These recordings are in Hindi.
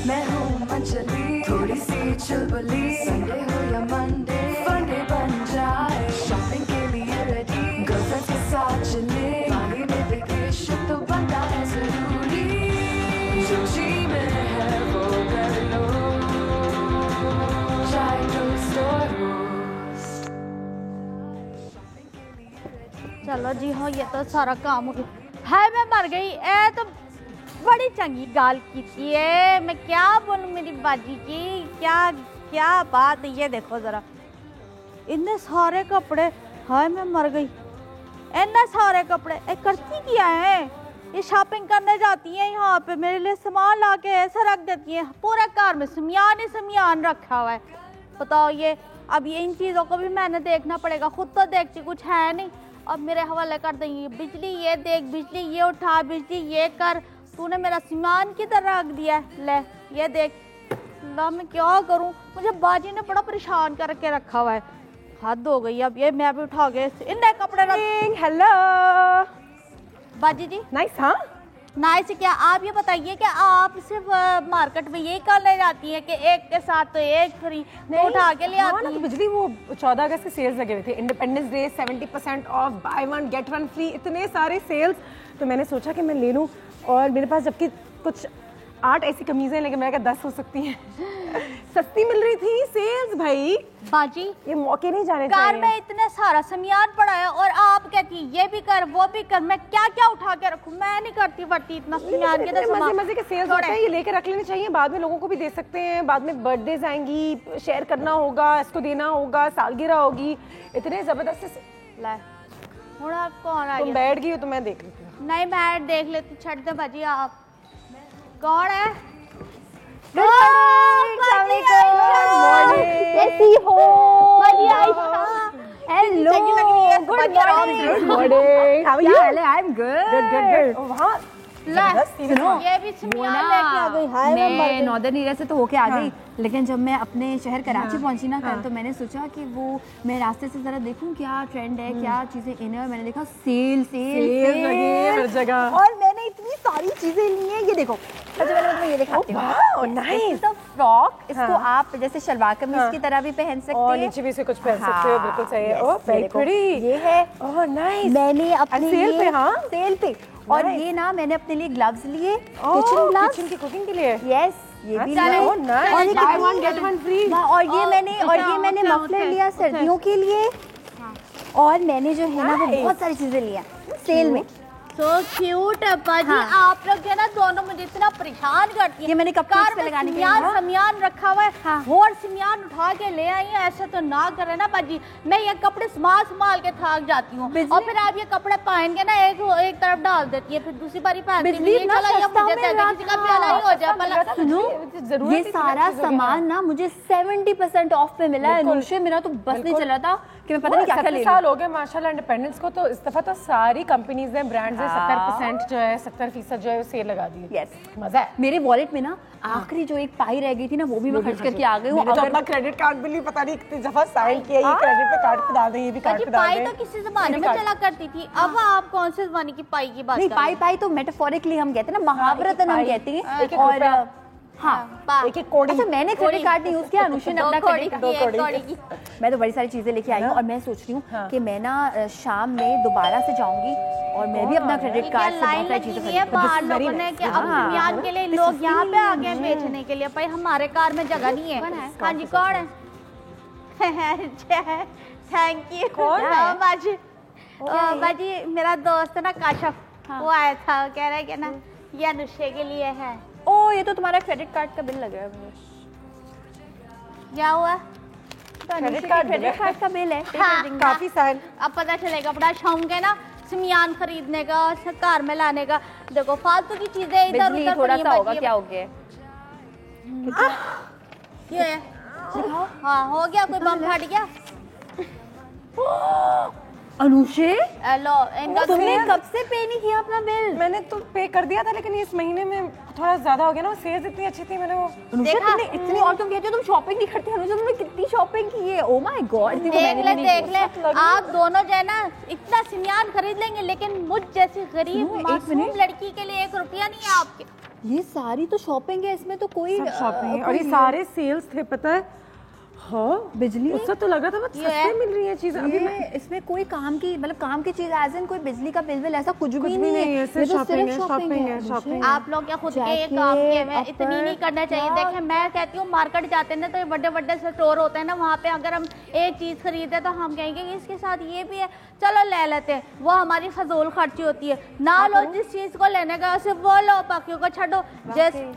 मैं हूँ मंचली, थोड़ी सी चुलबुली, संडे हो या मंडे फंडे बन जाए, शॉपिंग के लिए रेडी, गर्लफ्रेंड्स के साथ चले, पानी में वेकेशन तो बनता है जरूरी, जो जी में है वो कर लो, चाहे जो स्टोर हो। चलो जी हाँ, ये तो सारा काम हो गया है। मैं मर गई ए तो बड़ी चंगी गाल की है। मैं क्या बोलूं मेरी बाजी की, क्या क्या बात है। ये देखो जरा, इतने सारे कपड़े, हाय मैं मर गई। इतने सारे कपड़े करती क्या है, ये शॉपिंग करने जाती है यहाँ पे, मेरे लिए सामान ला के ऐसे रख देती है। पूरे कार में सामान ही सामान रखा हुआ है। बताओ ये, अब ये इन चीज़ों को भी मैंने देखना पड़ेगा, खुद तो देखती कुछ है नहीं। अब मेरे हवाले कर देंगी, बिजली ये देख, बिजली ये उठा, बिजली ये कर। तूने मेरा सामान किधर रख दिया है, ले ये देख। ला मैं क्या करूं, मुझे बाजी ने बड़ा परेशान करके रखा हुआ है। हद हो गई। अब ये मैं भी उठा के इन्हें कपड़े रख। हेलो बाजी जी। नाइस। हाँ नाइस क्या, आप ये बताइए कि आप सिर्फ मार्केट में यही कर ले जाती हैं कि एक के साथ तो एक फ्री उठा के ले आती हैं? तो बिजली वो 14 अगस्त के सेल्स लगे हुए थे, independence day 70% of, bye one get one free, इतने सारे सेल्स। तो मैंने सोचा कि मैं ले लूं, और मेरे पास जबकि कुछ 8 ऐसी कमीजें, लेकिन मैंने कहा 10 हो सकती हैं सस्ती मिल रही थी। सेल्स भाई बाजी ये मौके नहीं जाने कार चाहिए। में इतने सारा सामान पड़ा है और आप कहती ये भी कर वो भी कर, मैं क्या क्या उठा के रखूं? मैं नहीं करती वरती इतना सामान के। मजे मजे के सेल्स होते हैं, ये लेके रख लेने चाहिए, बाद में लोगों को भी दे सकते हैं। बाद में बर्थडेज आएंगी, शेयर करना होगा, इसको देना होगा, सालगिरह होगी, इतने जबरदस्त से। ਹੁਣ आप कौन आ तुम बैठ गई हो तो मैं देख लेती हूँ। नहीं मैं देख लेती, छड़ दे बाजी। आप कौन है? कैसी हो? Hello, good morning. How are you? I am good. वहाँ सुनो, ये भी सामान लेके आ गई। हाय मैं नॉर्दर्न एरिया से तो होके आ गई, लेकिन जब मैं अपने शहर कराची पहुंची ना कल, तो मैंने सोचा कि वो मैं रास्ते से जरा देखूं क्या ट्रेंड है, क्या चीजें इन है। मैंने देखा सेल हर जगह, और मैंने इतनी सारी चीजें ली हैं। ये देखो, सबसे पहले मैं ये दिखाती हूँ। नाइस फ्रॉक, इसको आप जैसे शलवार कमीज की तरह भी पहन सकते और हैं, नीचे भी इसे कुछ पहन सकते हो। बिल्कुल सही है। Oh very pretty. ये है। Oh nice. मैंने अपने सेल पे, हाँ सेल पे। और ये ना मैंने अपने लिए ग्लव्स लिए, किचन ग्लव्स, किचन की कुकिंग के लिए। यस ये भी लिए। लिए। Oh nice, bye one get one free. और ये मैंने मफलर लिया सर्दियों के लिए। और मैंने जो है ना वो बहुत सारी चीजें लिया सेल में। So cute बाजी। आप लोग जो है ना दोनों मुझे इतना परेशान करती हैं। ये मैंने कपड़े पे लगाने के लिए सामान रखा हुआ है, और सामान उठा के ले आई हैं। ऐसा तो ना करे ना बाजी, मैं ये कपड़े संभाल के थक जाती हूँ, और फिर आप ये कपड़े पहन के ना एक तरफ डाल देती है, फिर दूसरी बारी पहनती है। सुनो, ये सारा सामान ना मुझे 70% ऑफ पे मिला है। अनुषे मेरा तो बस नहीं चल रहा था कि मैं पता नहीं क्या क्या ले लूं। साल हो गए माशाल्लाह इंडिपेंडेंस को, तो इस दफा तो सारी कंपनीज ने, ब्रांड्स ने 70% जो है 70% जो है सेल लगा दी। यस, मजा है। मेरे वॉलेट में ना आखिरी जो एक पाई रह गई थी ना, वो भी मैं खर्च करके आ गई हूँ। मैंने तो अपना क्रेडिट कार्ड बिल ही पता नहीं कितनी दफा साइन किया, ये क्रेडिट पे कार्ड पे डाल दें, ये भी कार्ड पे डाल दें। पाई तो किसी जमाने में चला करती थी, अब आप कौन से जमाने की पाई की बात? नहीं, पाई तो मेटाफोरिकली हम कहते हैं ना, महावरतन हम कहते हैं। और हाँ, एक कोड़ी। अच्छा, मैंने क्रेडिट कार्ड नहीं यूज किया, अनुषा ने अपना क्रेडिट कार्ड। मैं तो बड़ी सारी चीजें लेके आई हूँ, और मैं सोच रही हूँ कि मैं ना शाम में दोबारा से जाऊंगी और मैं भी अपना क्रेडिट कार्ड से बहुत सारी चीजें खरीदूंगी के लिए। लोग यहाँ पे आ गए बेचने के लिए, भाई हमारे कार में जगह नहीं है। हाँ जी, कौन है? Thank you. बाजी मेरा दोस्त ना काशफ, वो आया था, कह रहा है कि ना ये अनुष्का के लिए है। ओ, ये तो तुम्हारा क्रेडिट कार्ड का बिल लगा है मुझे। क्या हुआ? क्रेडिट कार्ड का बिल है। काफी साल अब पता चलेगा, बड़ा शौक है ना सामान खरीदने का, कार में लाने का। देखो फालतू की चीजें इधर उधर थोड़ा सा होगा, क्या हो गया? ये हाँ हो गया, कोई बम फट गया। अनुषे, लो इनका तुमने कब से पे नहीं किया अपना बिल? मैंने तो पे कर दिया था, लेकिन इस महीने में थोड़ा ज्यादा हो गया ना, सेल्स इतनी अच्छी थी। मैंने वो देखा इतनी, और तुम कहते हो तुम शॉपिंग नहीं करती। अनुषा तुमने कितनी शॉपिंग की है? Oh my God. देख ले आप दोनों जो है ना इतना सामान खरीद लेंगे, लेकिन मुझ जैसी गरीब मासूम लड़की के लिए 1 रुपया नहीं है आपके। ये सारी तो शॉपिंग है, इसमें तो कोई शॉपिंग है और ये सारे सेल्स थे, पता है। हाँ बिजली उससे तो लगा था बहुत सस्ते मिल रही है चीजें। अभी इसमें कोई काम की मतलब काम की चीज एज इन कोई बिजली का बिल ऐसा कुछ भी नहीं है, ये सिर्फ तो शॉपिंग सिर्फ है, शॉपिंग है, शॉपिंग। आप लोग क्या खुद के ये काम किए हुए इतनी नहीं करना चाहिए। देखें मैं कहती हूँ मार्केट जाते हैं ना तो ये बड़े बड़े स्टोर होते हैं ना, वहाँ पे अगर हम एक चीज खरीदे तो हम कहेंगे कि इसके साथ ये भी है, चलो ले लेते हैं, वो हमारी फजूल खर्ची होती है। ना लो जिस चीज को लेने का उसे वो लो, बाकियों को छोड़ो। जैसे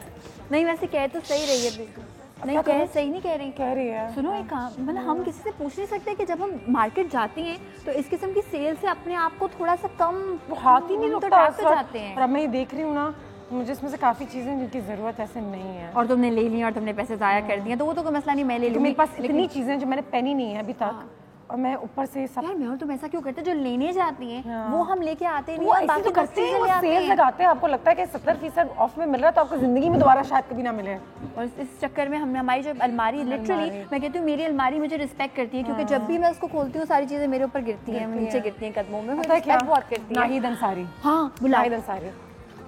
नहीं वैसे कह तो सही रही है बिल्कुल, नहीं कह सही नहीं कह रही है। सुनो एक काम, मतलब हम किसी से पूछ नहीं सकते कि जब हम मार्केट जाते हैं तो इस किस्म की सेल से अपने आप को थोड़ा सा कम हाथ ही नहीं तो लगता ट्रैप पे जाते हैं। और अब मैं ये देख रही हूँ ना, मुझे इसमें से काफी चीजें जिनकी जरूरत ऐसे नहीं है और तुमने ले ली और तुमने पैसे जाया कर दिए तो वो तो कोई मसला नहीं, मैं ले लूंगी। मेरे पास इतनी चीजें जो मैंने पहनी नहीं है अभी तक, और मैं ऊपर से सब यार मैं और तुम ऐसा क्यों करते हैं, जो लेने जाती हैं वो हम लेके आते नहीं वो हैं, ऐसे बाकी तो करते हैं, वो ले आते सेल हैं। लगाते हैं, आपको लगता है कि 70% ऑफ में मिल रहा है तो आपको जिंदगी में दोबारा शायद कभी ना मिले। और इस चक्कर में हमने हमारी जो अलमारी लिटरली मैं कहती हूँ मेरी अलमारी मुझे रिस्पेक्ट करती है, क्योंकि जब भी मैं उसको खोलती हूँ सारी चीजें मेरे ऊपर गिरती हैं, नीचे गिरती हैं कदमों में, पता है क्या, बहुत करती है। नाहिद अंसारी, हाँ बुला नाहिद अंसारी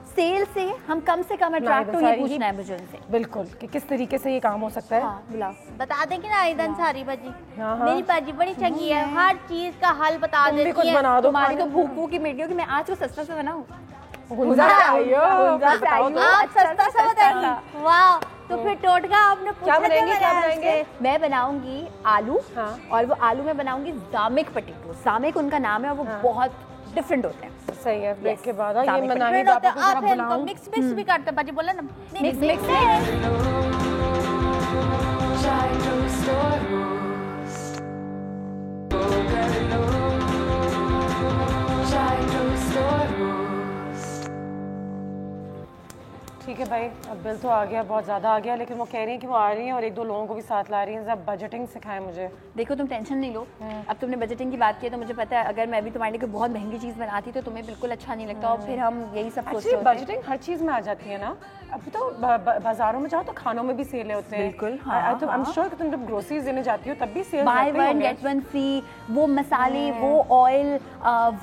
सेल से हम कम से कम अट्रैक्ट हो, ये पूछना है मुझे उनसे बिल्कुल कि किस तरीके से ये काम हो सकता है। हाँ बुलाओ। बता दें कि ना ईदन सारी बाजी, हाँ। मेरी बाजी बड़ी चंगी है, हर चीज का हल बता तुम भी देती कुछ है। बना दो। तुम्हारी तो भूख भूख की मिट गई कि मैं आज को सस्ता से बनाऊं। गुंजा से आइयो, गुंजा से बताओ आइयो। तो। आप सस्ता सा बताएंगी, वाह। तो फिर टोटका आपने क्या पूछा बनाएंगे, क्या था बनाएंगे? मैं बनाऊंगी आलू, हाँ। और वो आलू में बनाऊंगी जामिक पोटैटो, जामिक उनका नाम है और वो बहुत डिफरेंट होते हैं। सही है, ब्रेक के बाद ये जामिक मैं नाहिद होते आपको आप जरा इनको बुलाऊं। मिक्स मिक्स भी करते बाजी, बोला ना mix mix Chai toast or roast. Chai toast or roast. ठीक है भाई, अब बिल तो आ गया, बहुत ज़्यादा आ गया, लेकिन वो कह रही हैं कि वो आ रही हैं और एक दो लोगों को भी साथ ला रही हैं, जब बजटिंग सिखाएं मुझे। देखो तुम टेंशन नहीं लो, अब तुमने बजटिंग की बात की है तो मुझे पता है अगर मैं भी तुम्हारे लिए कोई बहुत महंगी चीज़ बनाती तो तुम्हें बिल्कुल अच्छा नहीं लगता, और फिर हम यही सब सोचते एक्चुअली होते हैं। बजटिंग हर चीज़ में आ जाती है ना। अब तो बाजारों में जाओ तो खानों में भी सेल होते हैं। बिल्कुल, हाँ, तो आई एम श्योर कि तुम जब ग्रोसरीज लेने जाती हो तब भी sale buy one get one free, वो मसाले, वो ऑयल,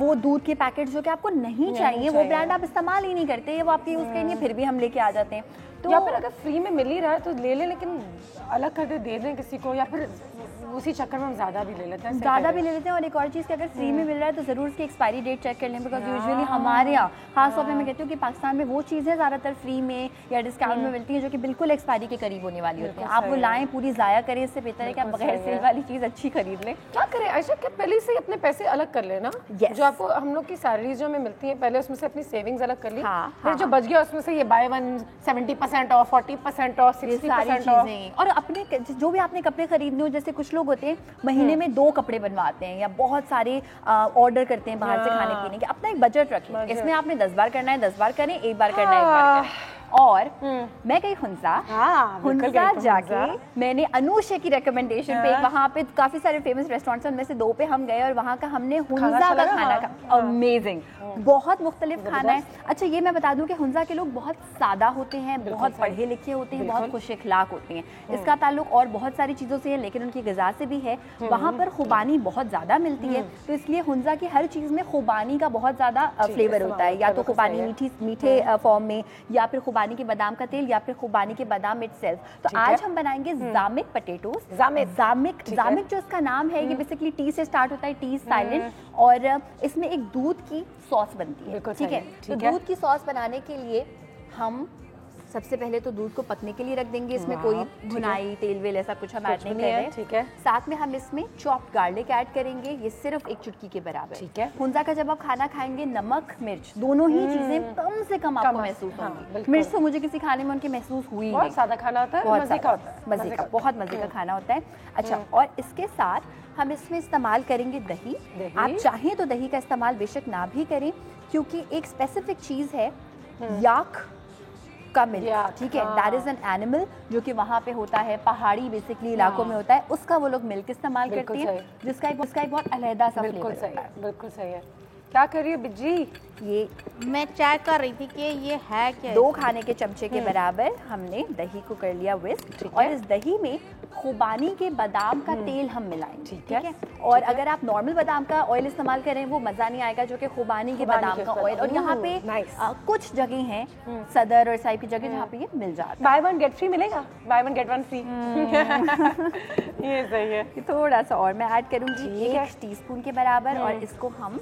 वो दूध के पैकेट जो कि आपको नहीं चाहिए, वो ब्रांड आप इस्तेमाल ही नहीं करते, वो आपके यूज़ करेंगे, फिर भी हम लेके आ जाते हैं। तो या फिर अगर फ्री में मिल ही रहा है तो ले लें, लेकिन अलग कर दे दें किसी को, या फिर उसी चक्कर में हम ज़्यादा भी ले लेते हैं। ज़्यादा भी ले लेते हैं। और एक और चीज़ कि अगर फ्री में मिल रहा है तो ज़रूर उसकी एक्सपायरी डेट चेक कर लें, बिकॉज यूजुअली हमारे यहाँ खास तौर पे मैं कहती हूँ कि पाकिस्तान में वो चीज़ें ज़्यादातर फ्री में या डिस्काउंट में मिलती हैं जो कि बिल्कुल एक्सपायरी के करीब होने वाली होती हैं। आप वो लाएँ, पूरी ज़ाया करें, इससे बेहतर है कि आप बगैर सेल वाली चीज़ अच्छी खरीद लें। क्या करें आयशा, क्या पहले से ही अपने पैसे अलग कर लेना। Yes. जो आपको हम लोग की सैलरीज जो हमें मिलती है, पहले उसमें से अपनी सेविंग्स अलग कर ली, हाँ, फिर जो बच गया उसमें से ये बाय वन 70% ऑफ, 40% ऑफ, ये सारी 60% ऑफ। चीजें, और अपने जो भी आपने कपड़े खरीदने हो, जैसे कुछ लोग होते हैं महीने में 2 कपड़े बनवाते हैं या बहुत सारे ऑर्डर करते हैं बाहर से खाने पीने के, अपना एक बजट रखें, इसमें आपने 10 बार करना है 10 बार करें, एक बार करना है एक बार करें। और मैं गई हुंजा, हुंजा जाके मैंने अनुषे की रिकमेंडेशन पे, वहाँ पे काफी सारे फेमस रेस्टोरेंट्स हैं, उनमें से 2 पे हम गए और वहाँ का हमने हुंजा का खाना खा, अमेजिंग, बहुत मुख्तलिफ खाना है। अच्छा ये मैं बता दूं कि हुंजा के लोग बहुत सादा होते हैं, बहुत पढ़े लिखे होते हैं, बहुत खुश अखलाक होते हैं, इसका ताल्लुक और बहुत सारी चीज़ों से है, लेकिन उनकी ग़िज़ा से भी है। वहाँ पर खुबानी बहुत ज़्यादा मिलती है, तो इसलिए हुंजा की हर चीज़ में खुबानी का बहुत ज़्यादा फ्लेवर होता है, या तो खुबानी मीठे फॉर्म में, या फिर खुबानी के बादाम का तेल, या फिर खुबानी के बादाम इटसेल्फ। तो आज हम बनाएंगे जामिक पोटैटोस। जामिक जो इसका नाम है, ये बेसिकली टी से स्टार्ट होता है, टी साइलेंट, और इसमें एक दूध की सॉस बनती है, ठीक है। तो दूध की सॉस बनाने के लिए हम सबसे पहले तो दूध को पकने के लिए रख देंगे, इसमें कोई भुनाई तेल वेल ऐसा कुछ हम ऐड नहीं कर रहे, ठीक है। साथ में हम इसमें चॉप्ड गार्लिक ऐड करेंगे, ये सिर्फ 1 चुटकी के बराबर, ठीक है। हुंजा का जब आप खाना खाएंगे, नमक मिर्च दोनों ही चीजें कम से कम आपको महसूस होंगी। मिर्च तो मुझे किसी खाने में उनकी महसूस हुई नहीं, सादा खाना होता है, बहुत मजे का होता है, मजे का, बहुत मजे का खाना होता है। अच्छा, और इसके साथ हम इसमें इस्तेमाल करेंगे दही। आप चाहें तो दही का इस्तेमाल बेशक ना भी करें, क्योंकि एक स्पेसिफिक चीज है याक का मिल्क, ठीक है, दैट इज एन एनिमल जो कि वहाँ पे होता है, पहाड़ी बेसिकली इलाकों में होता है, उसका वो लोग मिल्क इस्तेमाल करते हैं, जिसका एक बहुत अलहदा सा फ्लेवर होता है। बिल्कुल सही है। क्या कर रही हो बिज्जी? ये मैं चेक कर रही थी कि ये है क्या। 2 खाने के चमचे के बराबर हमने दही को कर लिया विस्क और इस दही में खुबानी के बादाम का तेल हम मिलाएंगे। ठीक है। और अगर आप नॉर्मल बादाम का ऑयल इस्तेमाल करें वो मज़ा नहीं आएगा, जो कि खुबानी के बादाम का ऑयल। और यहाँ पे कुछ जगह हैं सदर और साहिब की जगह जहाँ पे ये मिल जाता है। बाय वन गेट फ्री मिलेगा, bye one get one free. ये सही है। थोड़ा सा और मैं ऐड करूँगी 1 टीस्पून के बराबर और इसको हम।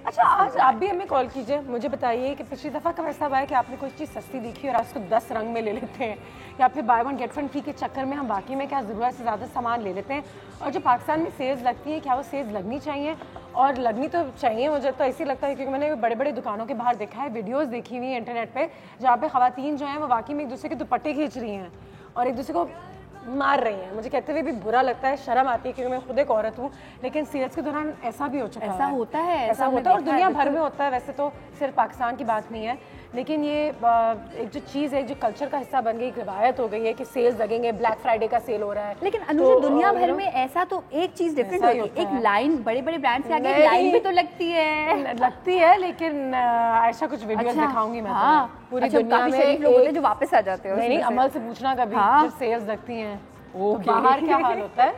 अच्छा, आज आप भी हमें कॉल कीजिए, मुझे बताइए कि पिछली दफ़ा कब ऐसा हुआ है कि आपने कोई चीज़ सस्ती देखी और उसको 10 रंग में ले लेते हैं, या फिर bye one get one free के चक्कर में हम बाकी में क्या ज़रूरत से ज़्यादा सामान ले लेते हैं। और जो पाकिस्तान में सेल्स लगती है, क्या वो सेल्स लगनी चाहिए? और लगनी तो चाहिए, मुझे तो ऐसे लगता है, क्योंकि मैंने बड़े बड़े दुकानों के बाहर देखा है, वीडियोज़ देखी हुई है इंटरनेट पर, जहाँ पर ख़वातीन जो हैं वो वाकई में एक दूसरे के दुपट्टे खींच रही हैं और एक दूसरे को मार रही हैं। मुझे कहते हुए भी बुरा लगता है, शर्म आती है, क्योंकि मैं खुद एक औरत हूँ, लेकिन सेल्स के दौरान ऐसा भी हो चुका है। ऐसा होता है, ऐसा होता है और दुनिया भर में होता है। वैसे तो सिर्फ पाकिस्तान की बात नहीं है, लेकिन ये एक जो चीज़ है, जो कल्चर का हिस्सा बन गई, एक रिवायत हो गई है कि सेल्स लगेंगे, ब्लैक फ्राइडे का सेल हो रहा है। लेकिन अनुजा, दुनिया भर में ऐसा तो एक चीज़ डिफरेंट होती है, एक लाइन बड़े बड़े ब्रांड्स के आगे एक लाइन भी तो लगती है, लेकिन ऐसा कुछ वीडियोस दिखाऊंगी मैं। हाँ, पूरी दुनिया में लोग होते हैं जो वापस आ जाते हैं। नहीं, अमल से पूछना कभी जब सेल्स लगती हैं तो बाहर क्या हाल होता है।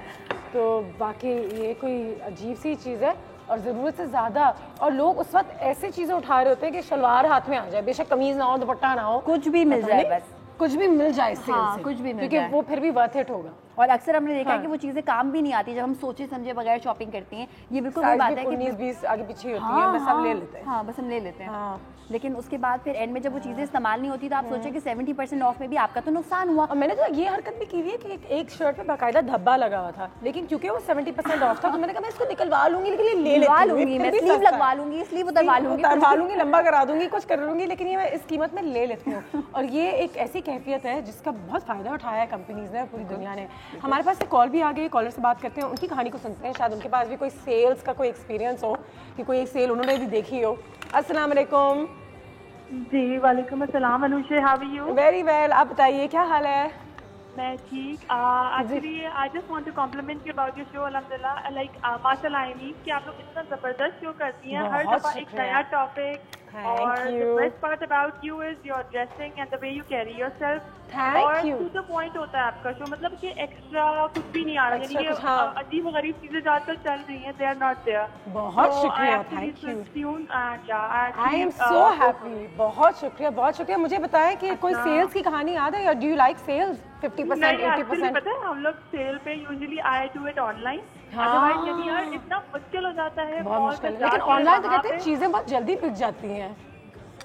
तो बाकी ये कोई अजीब सी चीज़ है और ज़रूरत से ज़्यादा, और लोग उस वक्त ऐसी चीज़ें उठा रहे होते हैं कि शलवार हाथ में आ जाए, बेशक कमीज़ ना हो, दुपट्टा ना हो, कुछ भी मिल जाए, बस कुछ भी मिल जाए इससे। हाँ, कुछ भी मिल जाए, क्योंकि वो फिर भी वर्थ इट होगा। और अक्सर हमने देखा है कि वो चीज़ें काम भी नहीं आती जब हम सोचे समझे बगैर शॉपिंग करते हैं। ये बिल्कुल वही बात है कि 19-20 आगे पीछे होती है, बस हम ले लेते हैं। हाँ, बस हम ले लेते हैं। लेकिन उसके बाद फिर एंड में जब वो चीज़ें इस्तेमाल नहीं होती तो आप सोचें कि 70% ऑफ में भी आपका तो नुकसान हुआ। और मैंने तो ये हरकत भी की हुई है कि एक शर्ट पे बाकायदा धब्बा लगा हुआ था, लेकिन क्योंकि वो 70% ऑफ था तो मैंने कहा मैं इसको निकलवा लूंगी, लेकिन ये ले लूंगी, मैं स्लीव लगवा लूंगी, स्लीव उतरवा लूंगी, लंबा करा दूंगी, कुछ कर लूंगी, लेकिन ये मैं इस कीमत में ले लेती हूँ। और ये एक ऐसी कैफियत है जिसका बहुत फायदा उठाया है कंपनीज ने, पूरी दुनिया ने। हमारे पास एक कॉल भी आ गई, कॉलर से बात करते हैं, उनकी कहानी को सुनते हैं, शायद उनके पास भी कोई सेल्स का कोई एक्सपीरियंस हो कि कोई एक सेल उन्होंने भी देखी हो। अस्सलाम वालेकुम। जी वालेकुम अस्सलाम Anusha, how are you? Very well, आप बताइए क्या हाल है? मैं ठीक। Actually I just want to compliment you about your show. अल्हम्दुलिल्लाह, लाइक माशाल्लाह, आई मीन कि आप लोग इतना जबरदस्त शो करती हैं, हर दफा एक नया टॉपिक। और the best part about you is your dressing and the way you carry yourself. और टू द पॉइंट होता है आपका शो, मतलब कि एक्स्ट्रा कुछ भी नहीं आ रहा, यानी कि अजीब व गरीब चीजें ज्यादातर चल रही हैं, दे आर नॉट देयर। बहुत शुक्रिया, thank you. I am so happy, बहुत शुक्रिया, बहुत शुक्रिया। मुझे बताएं कि कोई सेल्स की कहानी याद है, या डू यू लाइक सेल्स? 50%, 80%? पता है, हम लोग सेल पे usually I do it online. Otherwise यदि यार इतना मुश्किल हो जाता है, बहुत मुश्किल। लेकिन ऑनलाइन तो कहते हैं चीजें बहुत जल्दी बिक जाती हैं।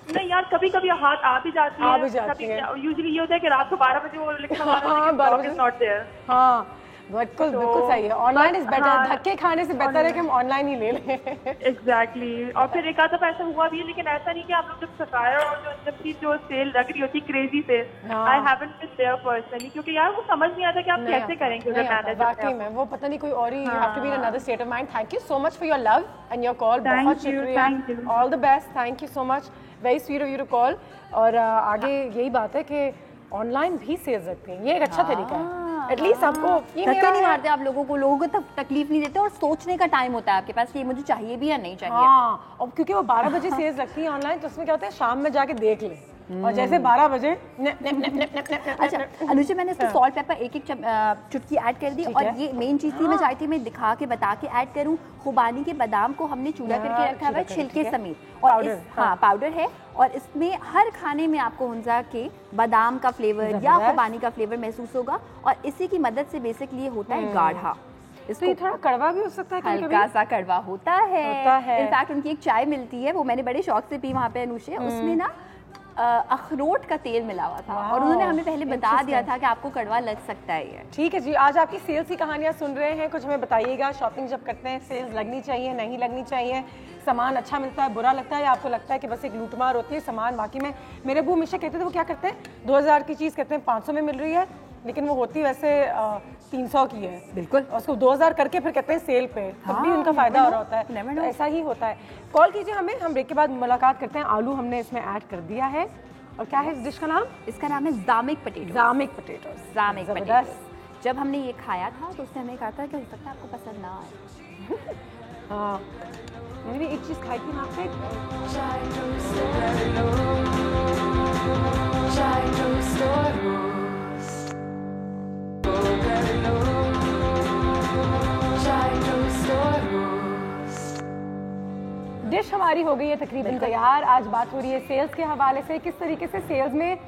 नहीं यार, कभी कभी हाथ आ भी जाती है। यूजुअली ये होता है कि रात को 12 बजे वो लिखा हुआ है नॉट देयर। हाँ बिल्कुल सही है। ऑनलाइन इज बेटर, धक्के खाने से बेहतर है कि हम ऑनलाइन ही ले लें। एग्जैक्टली। और फिर एक आधा पैसा हुआ भी है, लेकिन ऐसा नहीं कि आप लोग जब सफायर और जो सेल लग रही होती crazy sale, I haven't been there personally, क्योंकि यार वो समझ नहीं आता कि आप कैसे करेंगे उसे मैनेज। वाकई में वो पता नहीं कोई और ही, you have to be in another state of mind. Thank you so much for your love and your call, बहुत शुक्रिया, all the best, thank you so much, very sweet of you to call. और आगे यही बात है कि ऑनलाइन भी सेल्स रखते हैं, ये एक अच्छा तरीका है। एटलीस्ट आपको ये नहीं मारते आप लोगों को तकलीफ नहीं देते, और सोचने का टाइम होता है आपके पास कि ये मुझे चाहिए भी या नहीं चाहिए। हाँ, और क्योंकि वो 12 बजे सेल्स रखती है ऑनलाइन, तो उसमें क्या होता है शाम में जाके देख ले, और जैसे 12 बजे अच्छा अनुजा, मैंने इसमें सॉल्ट पेपर एक चुटकी ऐड कर दी, और ये मेन चीज़ थी, मैं चाहती मैं दिखा के बता के ऐड करूँ। खुबानी के बादाम को हमने चूड़ा करके रखा हुआ है छिलके समेत, और पाउडर है, और इसमें हर खाने में आपको हुंजा के बादाम का फ्लेवर या खुबानी का फ्लेवर महसूस होगा, और इसी की मदद से बेसिकली होता है गाढ़ा। तो ये थोड़ा कड़वा भी हो सकता है, हल्का सा कड़वा होता है। इनफैक्ट उनकी एक चाय मिलती है, वो मैंने बड़े शौक से पी वहाँ पे अनुषा, उसमें ना अखरोट का तेल मिला हुआ था, और उन्होंने हमें पहले बता दिया था कि आपको कड़वा लग सकता है ये। ठीक है जी, आज आपकी सेल्स की कहानियां सुन रहे हैं, कुछ हमें बताइएगा। शॉपिंग जब करते हैं सेल्स लगनी चाहिए, नहीं लगनी चाहिए? सामान अच्छा मिलता है, बुरा लगता है, या आपको लगता है कि बस एक लूटमार होती है सामान? बाकी में मेरे अबू हमेशा कहते थे, वो क्या करते हैं, 2000 की चीज़ कहते हैं 500 में मिल रही है, लेकिन वो होती वैसे 300 की है। बिल्कुल। और उसको 2000 करके फिर कहते हैं सेल पे, तब भी उनका फायदा हो रहा होता है। तो ऐसा ही होता है। कॉल कीजिए हमें, हम ब्रेक के बाद मुलाकात करते हैं। आलू हमने इसमें ऐड कर दिया है, और क्या है इस डिश का नाम? इसका नाम है जामिक पोटैटो। जामिक पोटैटोस, जामिक पोटैटोस। जब हमने ये खाया था तो उसने हमें कहा था कि हो सकता है आपको पसंद ना आए। हाँ मैंने भी एक चीज़ खाई थी वहाँ पे, Chai toast roast. Chai toast roast. Chai toast roast. Dish हमारी हो गई है तकरीबन तैयार। आज बात हो रही है सेल्स के हवाले से, किस तरीके से सेल्स में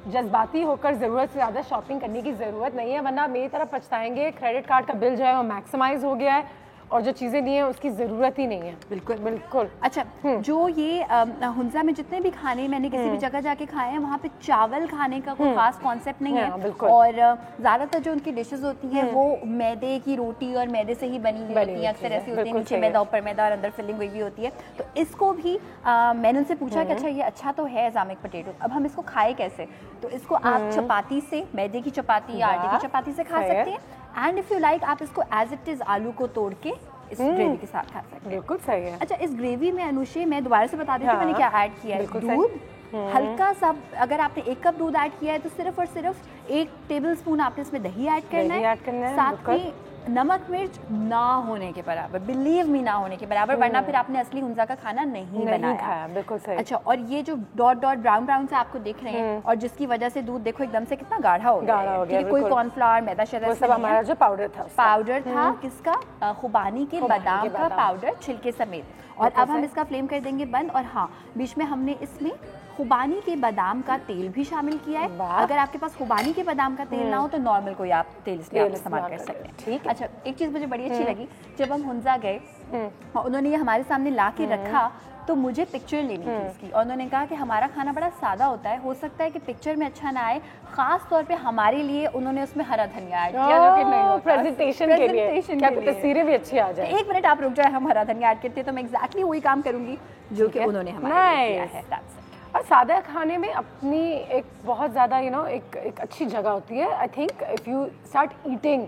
जज्बाती होकर ज़रूरत से ज़्यादा शॉपिंग करने की ज़रूरत नहीं है, वरना मेरी तरफ पछताएंगे। क्रेडिट कार्ड का बिल जो है वो मैक्सिमाइज हो गया है और जो चीज़ें दी हैं उसकी ज़रूरत ही नहीं है। बिल्कुल बिल्कुल। अच्छा, जो ये हुंजा में जितने भी खाने मैंने किसी भी जगह जाके खाए हैं, वहाँ पे चावल खाने का कोई खास कॉन्सेप्ट नहीं है। बिल्कुल। और ज़्यादातर जो उनकी डिशेस होती हैं वो मैदे की रोटी और मैदे से ही बनी हुई होती हैं। अक्सर ऐसी होती है, नीचे मैदा ऊपर मैदा और अंदर फिलिंग हुई भी होती है। तो इसको भी मैंने उनसे पूछा कि अच्छा ये अच्छा तो है इस्लामिक पोटैटो, अब हम इसको खाए कैसे? तो इसको आप चपाती से, मैदे की चपाती या आटे की चपाती से खा सकते हैं। एंड इफ यू लाइक आप इसको एज इट इज आलू को तोड़ के इस ग्रेवी के साथ खा सकते हैं। बिल्कुल सही है। अच्छा, इस ग्रेवी में अनुषे मैं दोबारा से बता देती हूँ मैंने क्या ऐड किया है। दूध हल्का सा, अगर आपने 1 कप दूध ऐड किया है तो सिर्फ और सिर्फ 1 टेबलस्पून आपने इसमें दही ऐड करना है। साथ में नमक मिर्च ना होने के बराबर, बिलीव मी ना होने के बराबर, वरना फिर आपने असली हुंजा का खाना नहीं बनाया। बिल्कुल सही। अच्छा, और ये जो डॉट डॉट ब्राउन ब्राउन से आपको दिख रहे हैं और जिसकी वजह से दूध देखो एकदम से कितना गाढ़ा हो गया, ठीक है, कोई कॉर्नफ्लावर मैदा शैदा सब हमारा जो पाउडर था किसका खुबानी के बादाम का पाउडर छिलके समेत। और अब हम इसका फ्लेम कर देंगे बंद। और हाँ, बीच में हमने इसमें खुबानी के बादाम का तेल भी शामिल किया है। अगर आपके पास खुबानी के बादाम का तेल ना हो तो नॉर्मल कोई आप तेल इसमें आप इस्तेमाल कर सकते हैं। ठीक। अच्छा, एक चीज़ मुझे बड़ी अच्छी लगी, जब हम हुंजा गए और उन्होंने ये हमारे सामने ला के रखा तो मुझे पिक्चर लेनी थी इसकी, और उन्होंने कहा कि हमारा खाना बड़ा सादा होता है, हो सकता है कि पिक्चर में अच्छा ना आए, खास तौर पे हमारे लिए उन्होंने उसमें हरा धनिया ऐड किया जो कि नहीं होता प्रेजेंटेशन के लिए, क्या तस्वीरें भी अच्छी आ जाए। 1 मिनट आप रुक जाए, हम हरा धनिया ऐड करते हैं तो मैं एग्जैक्टली वही काम करूंगी जो कि उन्होंने हमारे लिए किया है। That's it. और सादा खाने में अपनी एक बहुत ज़्यादा एक अच्छी जगह होती है। I think if you start eating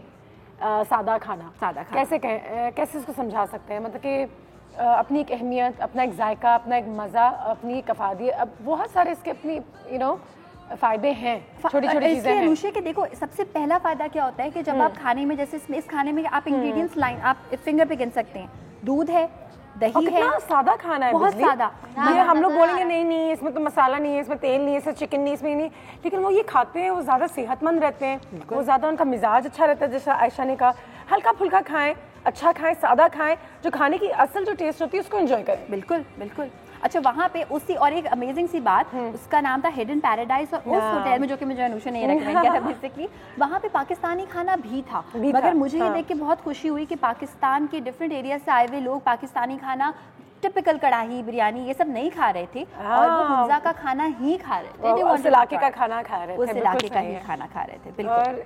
सादा खाना कैसे इसको समझा सकते हैं, मतलब कि अपनी एक अहमियत, अपना एक जायका, अपना एक मज़ा, अपनी एक अफादियत, अब बहुत सारे इसके अपनी फ़ायदे हैं, छोटी छोटी चीज़ें हैं। अनुषे के देखो, सबसे पहला फ़ायदा क्या होता है कि जब आप खाने में, जैसे इस खाने में आप इंग्रेडिएंट्स लाइन आप फिंगर पे गिन सकते हैं, दूध है, दही है, सादा खाना है, बहुत सादा। ये हम लोग बोलेंगे नहीं इसमें तो मसाला नहीं है, इसमें तेल नहीं है, इसमें चिकन नहीं, इसमें नहीं, लेकिन वो ये खाते हैं, वो ज़्यादा सेहतमंद रहते हैं, वो ज़्यादा उनका मिजाज अच्छा रहता है। जैसा आयशा ने कहा, हल्का फुल्का खाएं, अच्छा खाएं, सादा खाएं, जो खाने की असल जो टेस्ट होती है उसको एंजॉय करें। बिल्कुल बिल्कुल। अच्छा, वहाँ पे उसी और एक अमेजिंग सी बात, उसका नाम था हिडन पैराडाइज, और उस होटल में जो कि मुझे अनुषा ने रेकमेंड किया था बेसिकली, वहाँ पे पाकिस्तानी खाना भी था। मगर मुझे ये देख के बहुत खुशी हुई कि पाकिस्तान के डिफरेंट एरिया से आए हुए लोग पाकिस्तानी खाना, टिपिकल कढ़ाई बिरयानी ये सब नहीं खा रहे थे और वो हुंजा का खाना ही खा रहे थे, उस इलाके का खाना खा रहे थे, उस इलाके का ही खाना खा रहे थे। बिल्कुल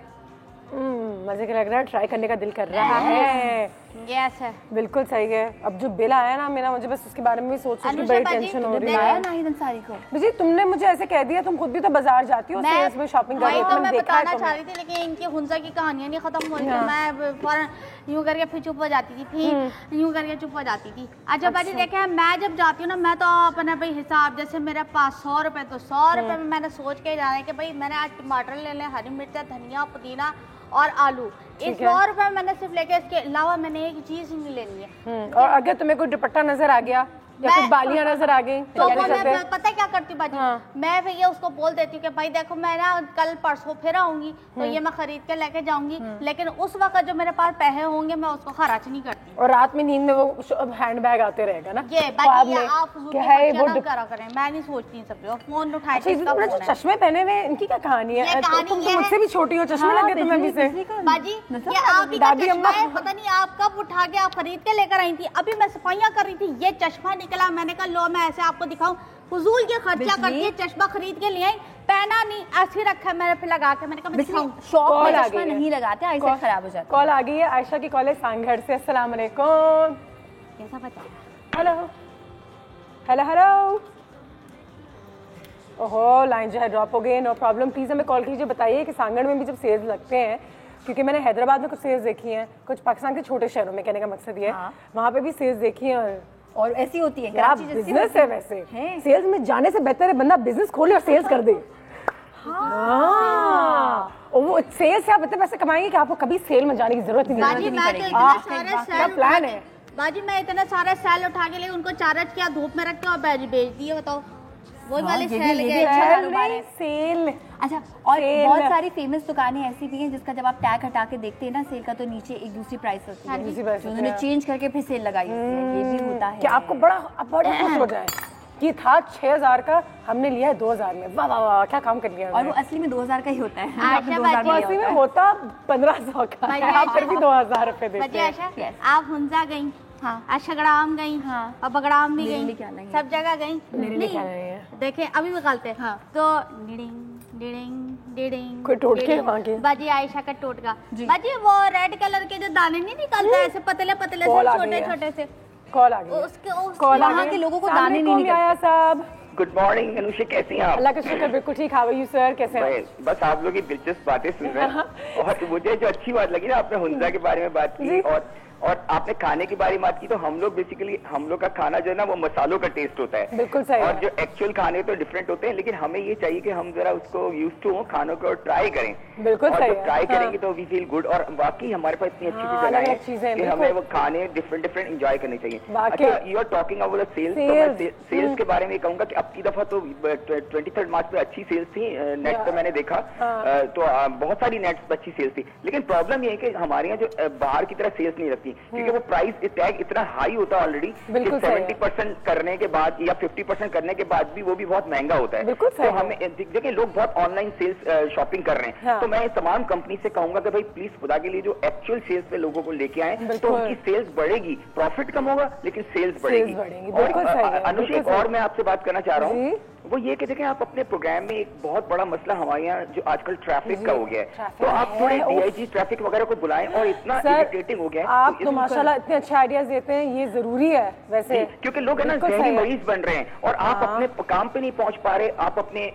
मजे का लग रहा है, ट्राई करने का दिल कर रहा है। यस है, बिल्कुल सही है। अब जो बिल आया ना मेरा, मुझे बस उसके बारे में भी सोच के बड़ी टेंशन हो रही है। नाहिद अंसारी को जी, तुमने मुझे ऐसे कह दिया, तुम खुद भी तो बाजार जाती हो, सेल्स में शॉपिंग कर रही हो, मैं बताना चाह रही थी, लेकिन इनकी हुंजा की कहानियां नहीं खत्म हो रही थी, मैं फौरन यूं करके फिर चुप हो जाती थी, फिर यूं करके चुप हो जाती थी। अच्छा बाजी देखे, मैं जब जाती हूँ ना, मैं तो अपने भाई हिसाब, जैसे मेरे पास 100 रुपए, तो 100 रुपए में मैंने सोच के जाना है कि भाई मैंने आज टमाटर ले लें, हरी मिर्च, धनिया, पुदीना और आलू, इस 100 रुपए मैंने सिर्फ लेके, इसके अलावा मैंने एक चीज नहीं लेनी है। और अगर तुम्हें कोई दुपट्टा नजर आ गया या कुछ बालियां नजर आ गई तो मैं पता क्या करती हूँ बाजी, मैं फिर ये उसको बोल देती हूँ कि भाई देखो मैं ना कल परसों फिर आऊंगी तो ये मैं खरीद के लेके जाऊंगी, लेकिन उस वक्त जो मेरे पास पैसे होंगे मैं उसको खर्च नहीं करती। और रात में नींद में वो हैंड बैग आते रहेगा ना, ये बाजी आप करा करें, मैं नहीं सोचती सब, फोन उठाए चश्मे पहने हुए, इनकी क्या कहानी है? तुम तो मुझसे भी छोटी हो, चश्मे लगे तुम्हें भी से बाजी, ये आप ही का चश्मा है, पता नहीं आप कब उठा के आप खरीद के लेकर आई थी, अभी मैं सफाइयां कर रही थी, ये चश्मा निकला, मैंने कहा लो मैं ऐसे आपको दिखाऊं, फजूल के खर्चा करती है, चश्मा खरीद के ले आई, पहना नहीं, ऐसे रखा मैंने, फिर लगा के मैंने कहा दिखाऊं, शौक में चश्मा नहीं लगाते, ऐसे खराब हो जाता है। कॉल आ गई है आयशा की, कॉल है सांगढ़ से। अस्सलाम वालेकुम। कैसा बता? Hello hello hello. ओहो, लाइन जो है ड्रॉप हो गई, नो प्रॉब्लम, प्लीज़ हमें कॉल कीजिए, बताइए कि सांगढ़ में भी जब सेल्स लगते हैं, क्योंकि मैंने हैदराबाद में कुछ सेल्स देखी हैं, कुछ पाकिस्तान के छोटे शहरों में, कहने का मकसद ये है वहाँ पे भी सेल्स देखी हैं, और ऐसी होती है, क्या बिजनेस है वैसे, सेल्स में जाने से बेहतर है बंदा बिजनेस खोले और सेल्स कर दे। और वो सेल्स से आप इतने पैसे कमाएंगे कि आपको कभी सेल में जाने की जरूरत नहीं पड़ेगी। क्या प्लान है? बाजी मैं इतना सारा सेल उठा के ले उनको चार्ज किया, धूप में रख के और बेच दिए। बताओ वही वाले सेल ये भी के अच्छा कारोबार है। सेल। अच्छा, और बहुत सारी फेमस दुकानें ऐसी भी हैं जिसका जब आप टैग हटा के देखते हैं ना सेल का, तो नीचे एक दूसरी प्राइस होती है, तो उन्होंने चेंज करके फिर सेल लगाई होती है। ये भी होता है कि आपको बड़ा खुश हो जाए कि था 6000 का, हमने लिया है 2000 में। वाह वाह वाह, क्या काम कर लिया। और वो असली में 2000 का ही होता है। असली में होता 1500 का है, आप फिर भी 2000 रुपए देते हैं। आप हुंजा गई, हाँ, अशगड़ाम गई, हाँ, और बगड़ाम भी गई, सब जगह गई। नहीं देखे अभी निकालते हैं, हाँ। तो डिडिंग डिडिंग डिडिंग कोई टोटके मांगे। बाजी आयशा का टोटका। बाजी वो रेड कलर के जो दाने नहीं निकलते ऐसे पतले पतले से, छोटे छोटे से। कॉल आ गई। उसके वहाँ के लोगों को दाने नहीं निकलते। आया साहब। गुड मॉर्निंग अनुषा, कैसी हैं आप? अल्लाह का शुक्र, बिल्कुल ठीक। हाउ आर यू सर, कैसे हैं? बस आप लोग की दिलचस्प बातें सुन रहे हैं और मुझे जो अच्छी बात लगी ना, आपने हुंजा के बारे में बात की और आपने खाने के बारे में बात की। तो हम लोग बेसिकली, हम लोग का खाना जो है ना वो मसालों का टेस्ट होता है, बिल्कुल सही। और जो एक्चुअल खाने तो डिफरेंट होते हैं, लेकिन हमें ये चाहिए कि हम जरा उसको यूज टू हो खानों को ट्राई करें। बिल्कुल सही। ट्राई करेंगे तो वी फील गुड। और बाकी हमारे पास इतनी अच्छी जगह है कि हमें वो खाने डिफरेंट डिफरेंट एंजॉय करने चाहिए। अच्छा, you are talking about sales. Sales के बारे में कहूंगा कि अब की दफा तो 23 मार्च पे अच्छी सेल्स थी, नेट पे मैंने देखा, तो बहुत सारी नेट पे अच्छी सेल्स थी। लेकिन प्रॉब्लम ये है कि हमारे यहाँ जो बाहर की तरह सेल्स नहीं रखती, क्योंकि वो प्राइस टैग इतना हाई होता है ऑलरेडी कि 70% करने के बाद या 50% करने के बाद भी वो भी बहुत महंगा होता है। तो हमें देखिए, लोग बहुत ऑनलाइन सेल्स शॉपिंग कर रहे हैं, तो मैं तमाम कंपनी से कहूंगा कि भाई प्लीज खुदा के लिए जो एक्चुअल सेल्स पे लोगों को लेके आए, तो उनकी सेल्स बढ़ेगी, प्रॉफिट कम होगा लेकिन सेल्स बढ़ेगी। और अनुषा, एक और मैं आपसे बात करना चाह रहा हूँ, वो ये कि देखें, आप अपने प्रोग्राम में एक बहुत बड़ा मसला हमारे यहाँ जो आजकल ट्रैफिक का हो गया है, तो आप थोड़े डीआईजी ट्रैफिक वगैरह को बुलाएं, और इतना इरिटेटिंग हो गया है। आप तो माशाल्लाह इतने अच्छे आइडियाज देते हैं, ये जरूरी है वैसे, क्योंकि लोग है ना जहनी मरीज बन रहे हैं और आप अपने काम पे नहीं पहुंच पा रहे, आप अपने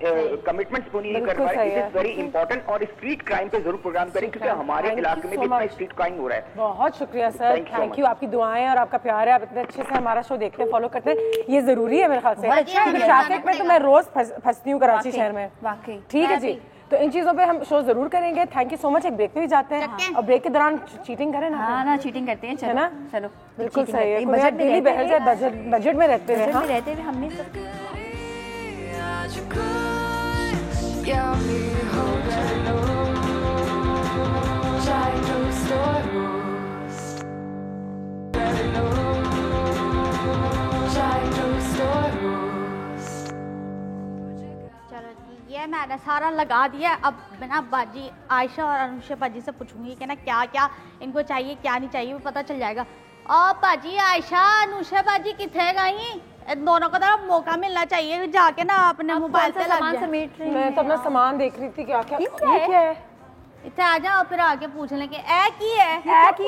कमिटमेंट्स को नहीं कर पा रहे। It is very important. और स्ट्रीट क्राइम पे जरूर प्रोग्राम करें, क्योंकि हमारे इलाके में भी इतना स्ट्रीट क्राइम हो रहा है। बहुत शुक्रिया सर, थैंक यू। आपकी दुआएं और आपका प्यार है, आप इतने अच्छे से हमारा शो देखते हैं, फॉलो करते हैं, ये जरूरी है मेरे ख्याल से। ट्रैफिक में तो मैं रोज फंसती हूँ कराची शहर में, वाकई। ठीक है जी, तो इन चीजों पे हम शो जरूर करेंगे। Thank you so much. एक ब्रेक पे भी जाते हैं, और ब्रेक के दौरान चीटिंग करें ना। हाँ ना, चीटिंग करते हैं, चलो ना, चलो बिल्कुल सही है। बजट डेली बहल जाए, बजट में रहते हैं, बजट में रहते हुए हमने ये मैंने सारा लगा दिया। अब बिना बाजी आयशा और अनुषा बाजी से पूछूंगी कि ना क्या क्या इनको चाहिए, क्या नहीं चाहिए, वो पता चल जाएगा। और बाजी आयशा अनुषा बाजी कितने गई? दोनों को तो मौका मिलना चाहिए जाके ना अपने मोबाइल से सामान समेट रही। मैं तो अपना सामान देख रही थी, क्या क्या है। इतने आ जाओ, फिर आके पूछ लें कि ए की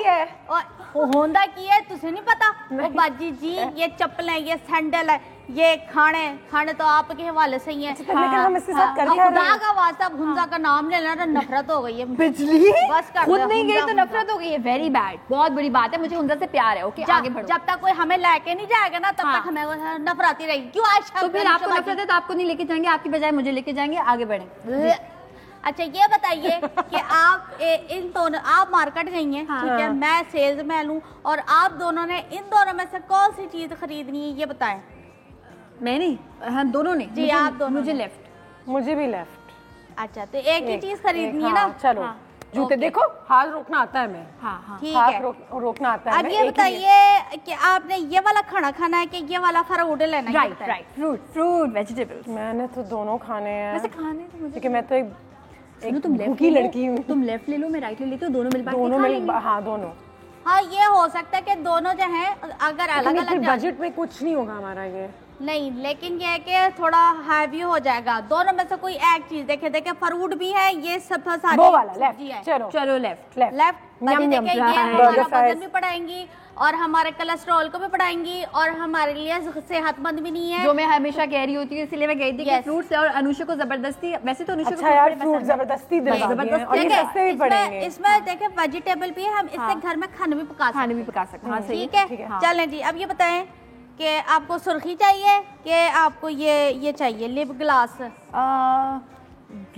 है और होंदा की है, तुझे नहीं पता? वो बाजी जी, ये चप्पल है, ये सैंडल है, ये खाने तो आपके हवाले से ही है। हम इसके साथ कर क्या रहे हैं? का वास्ता हुंजा का नाम लेना तो नफरत हो गई है। बिजली बस कर खुद नहीं गई तो नफरत हो गई है। वेरी बैड, बहुत बड़ी बात है। मुझे हुंजा से प्यार है। ओके, आगे बढ़ो। जब तक कोई हमें लेके नहीं जाएगा ना, तब तक हमें नफरती रहेगी। क्यों आयशा? तो फिर आपको नफरत है तो आपको नहीं लेके जाएंगे, आपकी बजाय मुझे लेके जाएंगे। आगे बढ़े। अच्छा ये बताइए कि आप इन दोनों, आप मार्केट गई हैं, ठीक है, मैं सेल्समैन हूँ, और आप दोनों ने इन दोनों में से कौन सी चीज खरीदनी है, ये बताएं। मैंने, हम दोनों ने जी, आप दोनों। मुझे लेफ्ट। मुझे भी लेफ्ट। अच्छा, तो एक ही चीज खरीदनी है ना? चलो जूते देखो, हाथ रोकना आता है मैं। हाँ, ठीक हाथ है, रोकना आता है। अब ये बताइए कि आपने ये वाला खाना खाना है कि ये वाला फ्रूट लेना है? Right, fruit vegetables. मैंने तो दोनों खाने हैं। वैसे खाने तो मुझे, क्योंकि मैं तो एक तुम भूखी लड़की हूँ। तुम लेफ्ट ले लो, मैं राइट ले लेती हूँ, दोनों मिल हाँ दोनों। हाँ, ये हो सकता है कि दोनों जो हैं अगर अलग अलग बजट में कुछ नहीं होगा हमारा ये। नहीं, लेकिन ये है कि थोड़ा हैवी हो जाएगा। दोनों में से कोई एक चीज देखे फ्रूट भी है, ये सब सारी वो वाला सब्जी है। चलो लेफ्ट हमारा वजन भी बढ़ाएंगी और हमारे कोलेस्ट्रॉल को भी बढ़ाएंगी और हमारे लिए सेहतमंद भी नहीं है, जो मैं हमेशा कह रही होती हूँ। इसलिए मैं गई थी कि फ्रूट्स और अनुषा को जबरदस्ती, वैसे तो अनुषा अच्छा यार, फ्रूट जबरदस्ती इसमें देखे वेजिटेबल भी है, हम इससे घर में खाना भी पका सकते हैं। ठीक है, चलें जी। अब ये बताएं कि आपको सुर्खी चाहिए कि आपको ये चाहिए लिप ग्लास?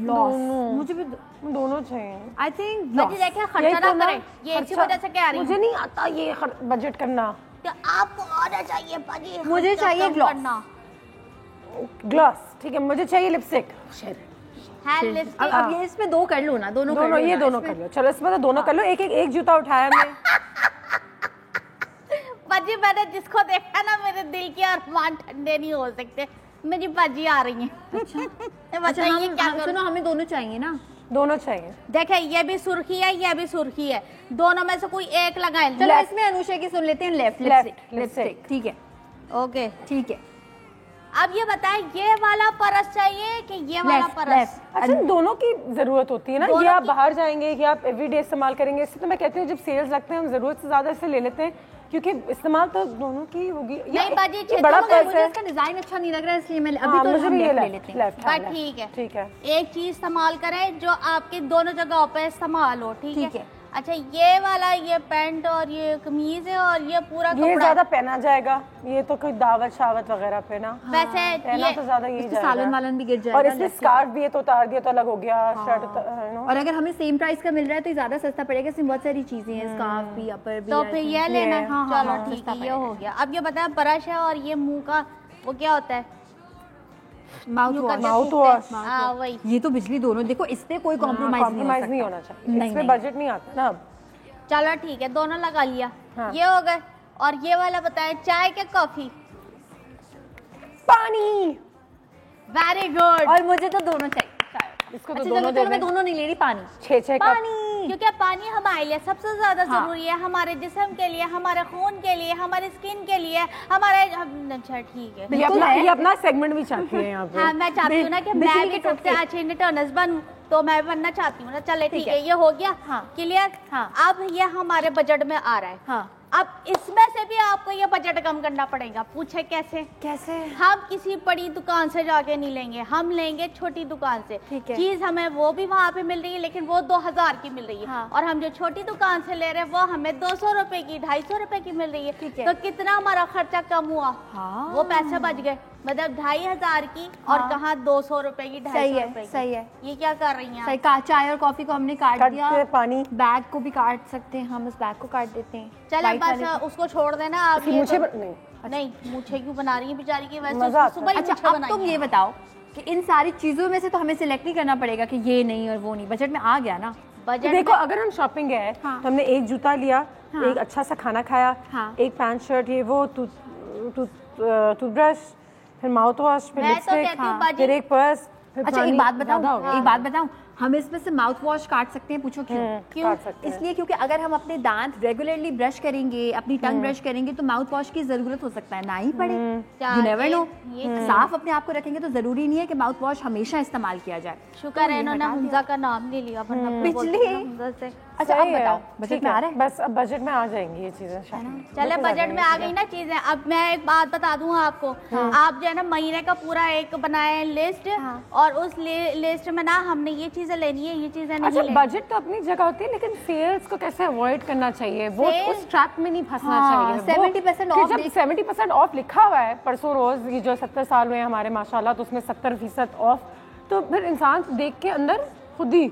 मुझे भी दोनों चाहिए। आई थिंक देखिए खर्चा ना करें, ये इसी वजह से कह रही हूं। मुझे नहीं आता ये बजट करना। कि आपको आना चाहिए बाजी। मुझे चाहिए ग्लॉस। ग्लॉस ठीक है, मुझे चाहिए लिपस्टिक। अब ये इसमें दो कर लो ना, दोनों कर लो, ये दोनों कर लो। चलो इसमें तो दोनों कर लो। एक जूता उठाया मैंने। बाजी मैंने जिसको देखा ना मेरे दिल के अरमान ठंडे नहीं हो सकते। मेरी बाजी आ रही है। अच्छा बताइए क्या करूं? सुनो, हमें दोनों चाहिए ना। दोनों चाहिए। देखे ये भी सुर्खी है, ये भी सुर्खी है, दोनों में से कोई एक लगाए। चलो इसमें अनुषा की सुन लेते हैं। लेफ्ट लिपस्टिक ठीक है, ओके ठीक है। अब ये बताएं, ये वाला परस चाहिए कि ये वाला परस? अच्छा दोनों की जरूरत होती है ना। ये आप बाहर जाएंगे या आप एवरीडे इस्तेमाल करेंगे। इससे तो मैं कहती हूँ जब सेल्स लगते हैं हम जरूरत से ज्यादा इसे ले लेते हैं, क्योंकि इस्तेमाल तो दोनों की होगी। नहीं बाजी, बड़ा मुझे इसका डिजाइन अच्छा नहीं लग रहा है, इसलिए मैं अभी तो हम ले लेते हैं। बट ठीक है, एक चीज इस्तेमाल करें जो आपके दोनों जगहों पे इस्तेमाल हो। ठीक है। अच्छा ये वाला, ये पैंट और ये कमीज है और ये पूरा कपड़ा, ये ज्यादा पहना जाएगा। ये तो कोई दावत शावत वगैरह पे ना वैसे पहना तो ज्यादा यही जाएगा। सालन वालन भी गिर जाएगा। और इसमें स्कार्फ भी है तो उतार दिया तो अलग हो गया। शर्ट और अगर हमें सेम प्राइस का मिल रहा है तो ज्यादा सस्ता पड़ेगा। इसमें बहुत सारी चीजें हैं, स्कार्फ भी, अपर भी, तो फिर ये लेना। चलो ठीक है, ये हो गया। अब ये बताया ब्रश है और ये मुंह का वो क्या होता है? Mouth wash. हाँ वही। ये तो बिजली दोनों देखो, इससे कोई कॉम्प्रोमाइज नहीं होना चाहिए। इसमें बजट नहीं आता ना। अब चलो ठीक है, दोनों लगा लिया। ये हो गए। और ये वाला बताए, चाय के कॉफी? पानी। Very good. और मुझे तो दोनों चाहिए। इसको तो मैं दोनों नहीं ले रही। पानी 6 पानी, क्योंकि पानी हमारे लिए सबसे ज्यादा जरूरी है, हमारे जिस्म के लिए, हमारे खून के लिए, हमारे स्किन के लिए, हमारे। अच्छा ठीक है, ये अपना सेगमेंट भी चाहती है यहाँ पे। हाँ मैं चाहती हूँ ना कि मैं भी सबसे अच्छी इंटरनर्स बनूं, तो मैं बनना चाहती हूँ ना। चले ठीक है, ये हो गया क्लियर। अब ये हमारे बजट में आ रहा है। अब इसमें से भी आपको ये बजट कम करना पड़ेगा। पूछे कैसे? हम किसी बड़ी दुकान से जाके नहीं लेंगे, हम लेंगे छोटी दुकान से। चीज हमें वो भी वहाँ पे मिल रही है, लेकिन वो 2000 की मिल रही है। और हम जो छोटी दुकान से ले रहे हैं वो हमें 200 रुपए की, 250 रुपए की मिल रही है। तो कितना हमारा खर्चा कम हुआ? वो पैसे बच गए। मतलब 2500 की और कहाँ 200 रुपए की, 250 रुपए की। सही है। ये क्या कर रही हैं? सही। चाय और कॉफी को हमने काट दिया। पानी, बैग को भी काट सकते हैं हम, उस बैग को काट देते हैं। चले बस उसको छोड़ देना आप। मुझे नहीं मुझे क्यों बना रही है बेचारी की? वैसे सुबह। अच्छा अब तुम ये बताओ कि इन सारी चीजों में से तो हमें सिलेक्ट नहीं करना पड़ेगा कि ये नहीं और वो नहीं। बजट में आ गया ना। बजट देखो, अगर हम शॉपिंग गए तो हमने एक जूता लिया, एक अच्छा सा खाना खाया, एक पैंट शर्ट, ये वो टूथब्रश, फिर माउथ वॉश, फिर लिपस्टिक, फिर एक पर्स। अच्छा एक बात बताऊं, हम इसमें से माउथ वॉश काट सकते हैं। पूछो क्यों? इसलिए क्योंकि अगर हम अपने दांत रेगुलरली ब्रश करेंगे, अपनी टंग ब्रश करेंगे, तो माउथ वॉश की जरूरत हो सकता है ना ही पड़े। You never know. साफ अपने आप को रखेंगे तो जरूरी नहीं है कि माउथ वॉश हमेशा इस्तेमाल किया जाए। शुक्र है इन्होंने हमजा का नाम नहीं लिया, वरना पिछले। अच्छा अब बताओ, बजट में आ रहा है? बस अब बजट में आ जाएंगी ये चीजें। चले बजट में आ गई ना चीजें। अब मैं एक बात बता दूं आपको। आप जो है ना महीने का पूरा एक बनाए लिस्ट, और उस लिस्ट में ना हमने ये चीजें लेनी है, ये चीजें नहीं लेनी। बजट तो अपनी जगह होती है, लेकिन सेल्स को कैसे अवॉइड करना चाहिए, वो उस ट्रैप में नहीं फंसना चाहिए। 70% ऑफ। जब 70% ऑफ लिखा हुआ है परसों रोज, ये जो 70 साल हुए हमारे माशाल्लाह, तो उसमें 70% ऑफ, तो फिर इंसान देख के अंदर खुद ही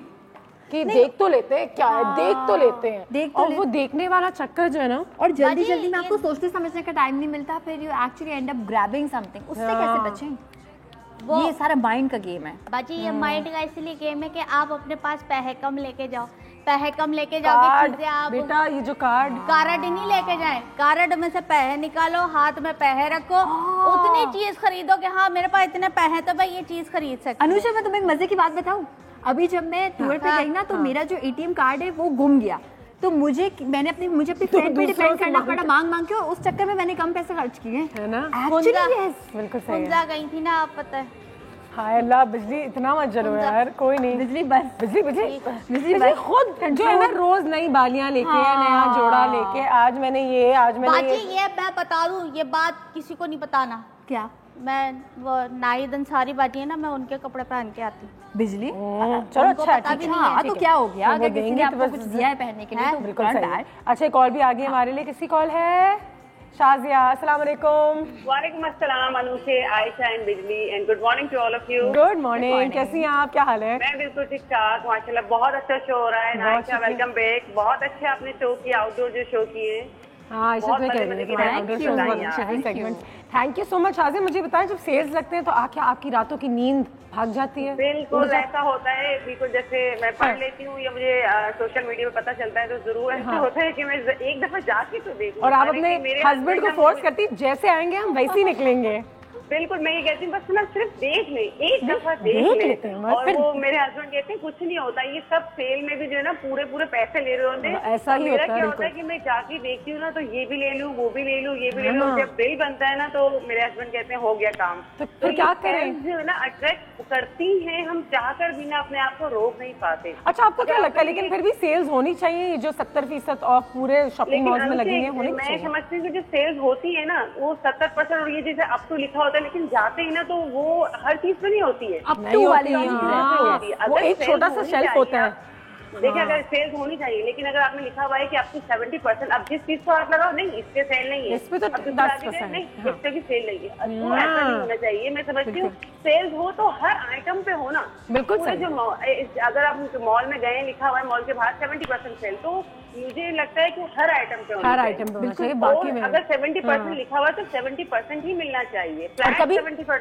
कि देख तो लेते हैं क्या है, देख तो लेते हैं। और वो देखने वाला चक्कर जो है ना, और जल्दी जल्दी में आपको सोचने समझने का टाइम नहीं मिलता, फिर you actually and up grabbing something. उससे कैसे बचें? ये सारा माइंड का गेम है बाजी। ये माइंड का इसलिए गेम है कि आप अपने पास पैसे कम लेके जाओ, पैसे कम लेके जाओगे चीजें आप। बेटा ये जो कार्ड नहीं लेके जाए, कार्ड में से पैसे निकालो, हाथ में पैसे रखो, उतनी चीज खरीदो कि हाँ मेरे पास इतने पैसे तो भाई ये चीज खरीद सकती। अनुषा मैं तुम्हें एक मजे की बात बताऊं, अभी जब मैं टूर पे गई ना तो मेरा जो एटीएम कार्ड है वो गुम गया। तो मुझे अपनी फ्रेंड पे डिपेंड करना पड़ा मांग के, और उस चक्कर में मैंने कम पैसे खर्च किए है ना। बिल्कुल सही है। गई थी ना आप, पता है। हाय अल्लाह, बिजली इतना मत जलो यार। कोई नहीं, बिजली बस, बिजली खुद जो है ना रोज नई बालियां लेके नया जोड़ा लेके, आज मैंने ये मैं बता दूं, ये बात किसी को नहीं बताना। क्या? मैं वो नाहिद अंसारी बाजी है ना, मैं उनके कपड़े पहन के आती हूँ। बिजली चलो अच्छा तो क्या हो गया, अगर किसी ने आपको कुछ दिया है पहनने के लिए तो बिल्कुल सही। अच्छा कॉल भी आ गई हमारे लिए, किसी कॉल है? शाजिया, अस्सलाम वालेकुम। वालेकुम अस्सलाम Anushe, Ayesha and Bijli, and good morning to all of you. Good morning, कैसी हैं आप, क्या हाल है? मैं बिल्कुल ठीक ठाक माशाल्लाह, बहुत अच्छा शो हो रहा है। आयशा वेलकम बैक, बहुत अच्छे आपने शो किया, आउटडोर जो शो किए हैं। हाँ इसे तो कह रही है। Thank you so much Azim. मुझे बताएं जब सेल्स लगते हैं तो क्या आपकी रातों की नींद भाग जाती है? बिल्कुल ऐसा होता है, बिल्कुल जैसे मैं पढ़ लेती हूँ या मुझे सोशल मीडिया पे पता चलता है तो जरूर ऐसा होता है कि मैं एक दफा जाके तो देखूं। और आप अपने हस्बैंड को फोर्स करती जैसे आएंगे हम वैसे ही निकलेंगे? बिल्कुल, मैं ये कहती हूँ बस ना सिर्फ देख ले, एक दफा देख ले। और वो मेरे हस्बैंड कहते हैं कुछ नहीं होता, ये सब सेल में भी जो है ना पूरे पैसे ले रहे होते हैं। ऐसा ही मेरा क्या होता है कि मैं जाके देखती हूँ ना तो ये भी ले लूँ, वो भी ले लूँ, ये भी ले लूँ। जब बिल बनता है ना तो मेरे हस्बैंड कहते हैं हो गया काम। तो क्या करें? जो है ना अट्रैक्ट करती हैं, हम चाहकर भी ना अपने आप को रोक नहीं पाते। अच्छा आपको क्या लगता है लेकिन फिर भी सेल्स होनी चाहिए जो 70% ऑफ पूरे शॉपिंग मॉल्स में लगेंगे होनी चाहिए? मैं समझती हूँ कि जो सेल्स होती है ना वो 70% और ये जैसे अप टू लिखा होता है, लेकिन जाते ही ना तो वो हर चीज पे नहीं होती है। अप टू वाली वो एक छोटा सा शेल्फ होता है। देखिए अगर सेल्स होनी चाहिए, लेकिन अगर आपने लिखा हुआ है कि आपकी 70%, अब जिस चीज को आप लगाओ नहीं इस पे सेल नहीं है, इस पे तो 10% नहीं इस पे भी सेल नहीं है, तो ऐसा नहीं होना चाहिए। मैं समझती हूँ सेल्स हो तो हर आइटम पे हो ना। बिल्कुल जो अगर आप मॉल में गए लिखा हुआ है मॉल के बाहर 70% सेल, तो मुझे लगता है कि हर आइटम पे हर आइटम पे होना चाहिए। बाकी में अगर 70% लिखा हुआ तो 70% ही मिलना चाहिए।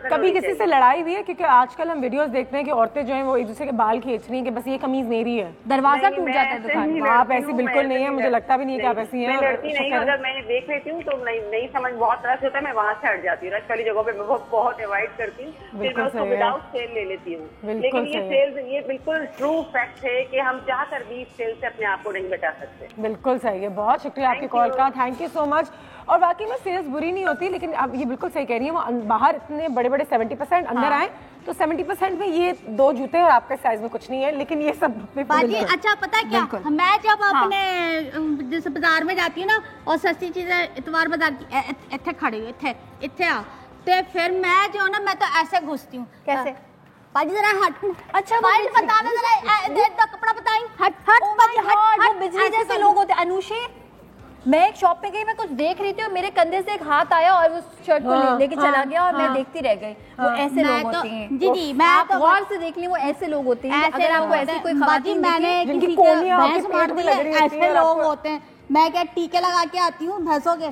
कभी किसी से लड़ाई हुई है? क्योंकि आजकल हम वीडियोस देखते हैं कि औरतें जो हैं वो एक दूसरे के बाल खींच रही हैं कि बस ये कमीज मेरी है, दरवाजा टूट जाता है दुकान का। आप ऐसी बिल्कुल नहीं है, मुझे लगता भी नहीं है कि आप ऐसी हैं। मैं लड़ती नहीं, अगर मैं देख लेती हूँ तो नहीं समझ बहुत तरह से होता है, मैं वहाँ से हट जाती हूँ। रश वाली जगह पे मैं बहुत अवॉइड करती हूँ, फिर मैं उसको विदाउट सेल ले लेती हूँ। लेकिन ये सेल्स ये बिल्कुल ट्रू फैक्ट है कि हम चाहकर भी सेल से अपने आप को नहीं बचा सकते। बिल्कुल सही है, बहुत शुक्रिया आपके कॉल का, थैंक यू सो मच। और वाकई में सेल्स बुरी नहीं होती, लेकिन अब ये बिल्कुल सही कह रही है, वो बाहर इतने बड़े 70% अंदर आए तो 70% में ये 2 जूते और आपके साइज में कुछ नहीं है, लेकिन ये सब बाजी अच्छा पता है क्या, मैं जब अपने जैसे बाजार में जाती हूँ ना और सस्ती चीजें इतवार बाजार की इतने खड़ी हुई इतने आ तो फिर मैं जो ना मैं तो ऐसे घुसती हूँ। कैसे? बाजी जरा हट। अच्छा फाइल बताना जरा, कपड़ा बताई। हट वो बिजली जैसे लोग होते। अनुषे मैं एक शॉप में गई, मैं कुछ देख रही थी और मेरे कंधे से एक हाथ आया और उस शर्ट को लेके चला गया और मैं देखती रह गई। वो ऐसे लोग होते हैं। जी मैं तो गौर से देख ली, वो ऐसे लोग होते हैं। अगर आपको ऐसी कोई खवातीन मैंने जिनकी कोहनियां आपके पेट में लग रही होती हैं, ऐसे लोग होते हैं। मैं क्या टीके लगा के आती हूँ भैंसों के,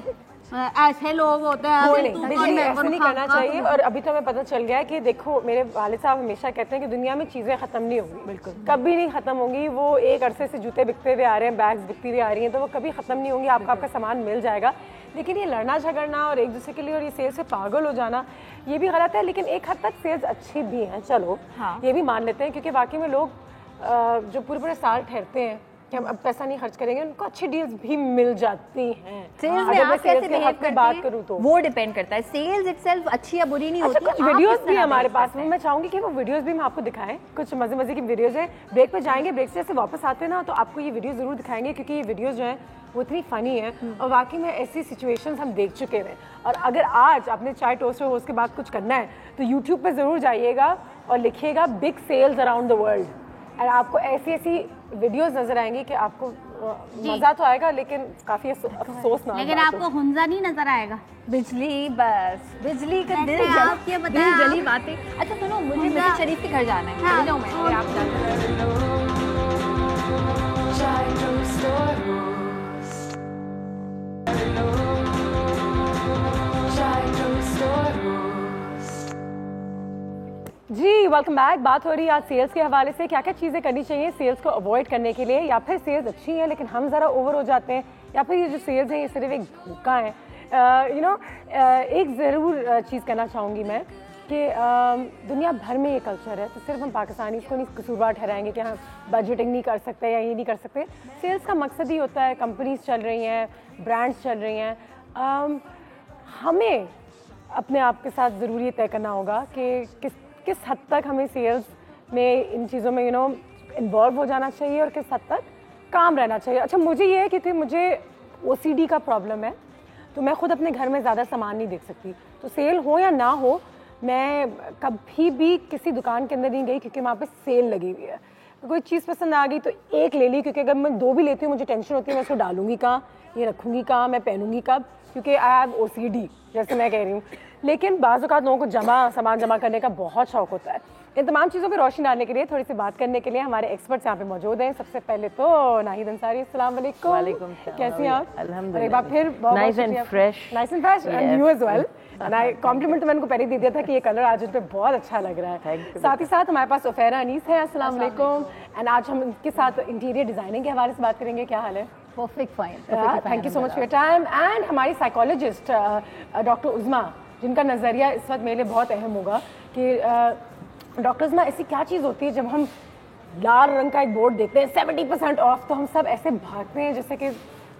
ऐसे लोग होते हैं। बिजली ऐसे नहीं करना चाहिए। और अभी तो हमें पता चल गया है कि देखो मेरे वालिद साहब हमेशा कहते हैं कि दुनिया में चीज़ें ख़त्म नहीं होंगी, बिल्कुल कभी नहीं ख़त्म होंगी। वो एक अरसे से जूते बिकते हुए आ रहे हैं, बैग्स बिकती हुई आ रही हैं, तो वो कभी ख़त्म नहीं होंगी। आपका सामान मिल जाएगा। लेकिन ये लड़ना झगड़ना और एक दूसरे के लिए और ये सेल से पागल हो जाना ये भी गलत है। लेकिन एक हद तक सेल्स अच्छी भी हैं, चलो ये भी मान लेते हैं, क्योंकि वाकई में लोग जो पूरे साल ठहरते हैं कि हम अब पैसा नहीं खर्च करेंगे, उनको अच्छी डील्स भी मिल जाती हैं। सेल्स में आप कैसे बिहेव करते हैं बात करूं तो वो डिपेंड करता है। सेल्स इटसेल्फ अच्छी या बुरी नहीं होती। कुछ वीडियोस भी हमारे पास, मैं चाहूंगी कि वो वीडियोस भी हम आपको दिखाएं। कुछ मजे की वीडियोस हैं। ब्रेक पे जाएंगे, ब्रेक से जैसे वापस आते हैं ना तो आपको ये वीडियो जरूर दिखाएंगे, क्योंकि ये वीडियोस जो हैं वो इतनी फनी है और वाकई में ऐसी सिचुएशंस हम देख चुके हैं। और अगर आज आपने चाय टोस्ट हो उसके बाद कुछ करना है तो यूट्यूब पे ज़रूर जाइएगा और लिखिएगा big sales around the world, और आपको ऐसी वीडियोस नजर आएंगी कि आपको मजा तो आएगा लेकिन काफी अफसोसनाक, लेकिन आपको हुंजा नहीं नजर आएगा। बिजली बस बिजली का दिल जली बातें। अच्छा सुनो, मुझे मिसेज शरीफ के घर जाना है। चले जाओ मैं, आप जाते जी वेलकम बैक। बात हो रही है आज सेल्स के हवाले से, क्या क्या चीज़ें करनी चाहिए सेल्स को अवॉइड करने के लिए, या फिर सेल्स अच्छी हैं लेकिन हम ज़रा ओवर हो जाते हैं, या फिर ये जो सेल्स हैं ये सिर्फ एक धोखा है। एक ज़रूर चीज़ करना चाहूँगी मैं कि दुनिया भर में ये कल्चर है, तो सिर्फ हम पाकिस्तानी इसको नहीं कसूरवार ठहराएंगे कि हम बजटिंग नहीं कर सकते या ये नहीं कर सकते। सेल्स का मकसद ही होता है, कंपनीज चल रही हैं, ब्रांड्स चल रही हैं, हमें अपने आप के साथ ज़रूर ये तय करना होगा कि किस हद तक हमें सेल्स में इन चीज़ों में इन्वॉल्व हो जाना चाहिए और किस हद तक काम रहना चाहिए। अच्छा मुझे ये है कि मुझे OCD का प्रॉब्लम है, तो मैं खुद अपने घर में ज़्यादा सामान नहीं देख सकती, तो सेल हो या ना हो मैं कभी भी किसी दुकान के अंदर नहीं गई क्योंकि वहाँ पे सेल लगी हुई है। कोई चीज़ पसंद आ गई तो एक ले ली, क्योंकि अगर मैं 2 भी लेती हूँ मुझे टेंशन होती है मैं उसको डालूंगी कहाँ, ये रखूँगी कहाँ, मैं पहनूंगी कब। क्योंकि आई हैव OCD जैसे मैं कह रही हूँ, लेकिन बाज़ औक़ात लोगों को सामान जमा करने का बहुत शौक होता है। इन तमाम चीज़ों पर रोशनी डालने के लिए, थोड़ी सी बात करने के लिए हमारे एक्सपर्ट्स यहाँ पे मौजूद हैं। सबसे पहले तो नाहिद अंसारी, अस्सलाम वालेकुम। वालेकुम, कैसी हैं आप? अल्हम्दुलिल्लाह। एक बार फिर nice and fresh and you as well. And I compliment तो मैंने को पहले दे दिया था कि ये कलर आज उन पे बहुत अच्छा लग रहा है। साथ ही साथ हमारे पास उफैरा अनीस है, अस्सलाम वालेकुम। एंड आज हम इनके साथ इंटीरियर डिजाइनिंग के हवाले से बात करेंगे। क्या हाल है? Perfect fine. Thank you so much for your time. And हमारी साइकोलॉजिस्ट डॉक्टर उज़मा, जिनका नज़रिया इस वक्त मेरे लिए बहुत अहम होगा कि डॉक्टर उज़मा, ऐसी क्या चीज़ होती है जब हम लाल रंग का एक बोर्ड देखते हैं 70% ऑफ, तो हम सब ऐसे भागते हैं जैसे कि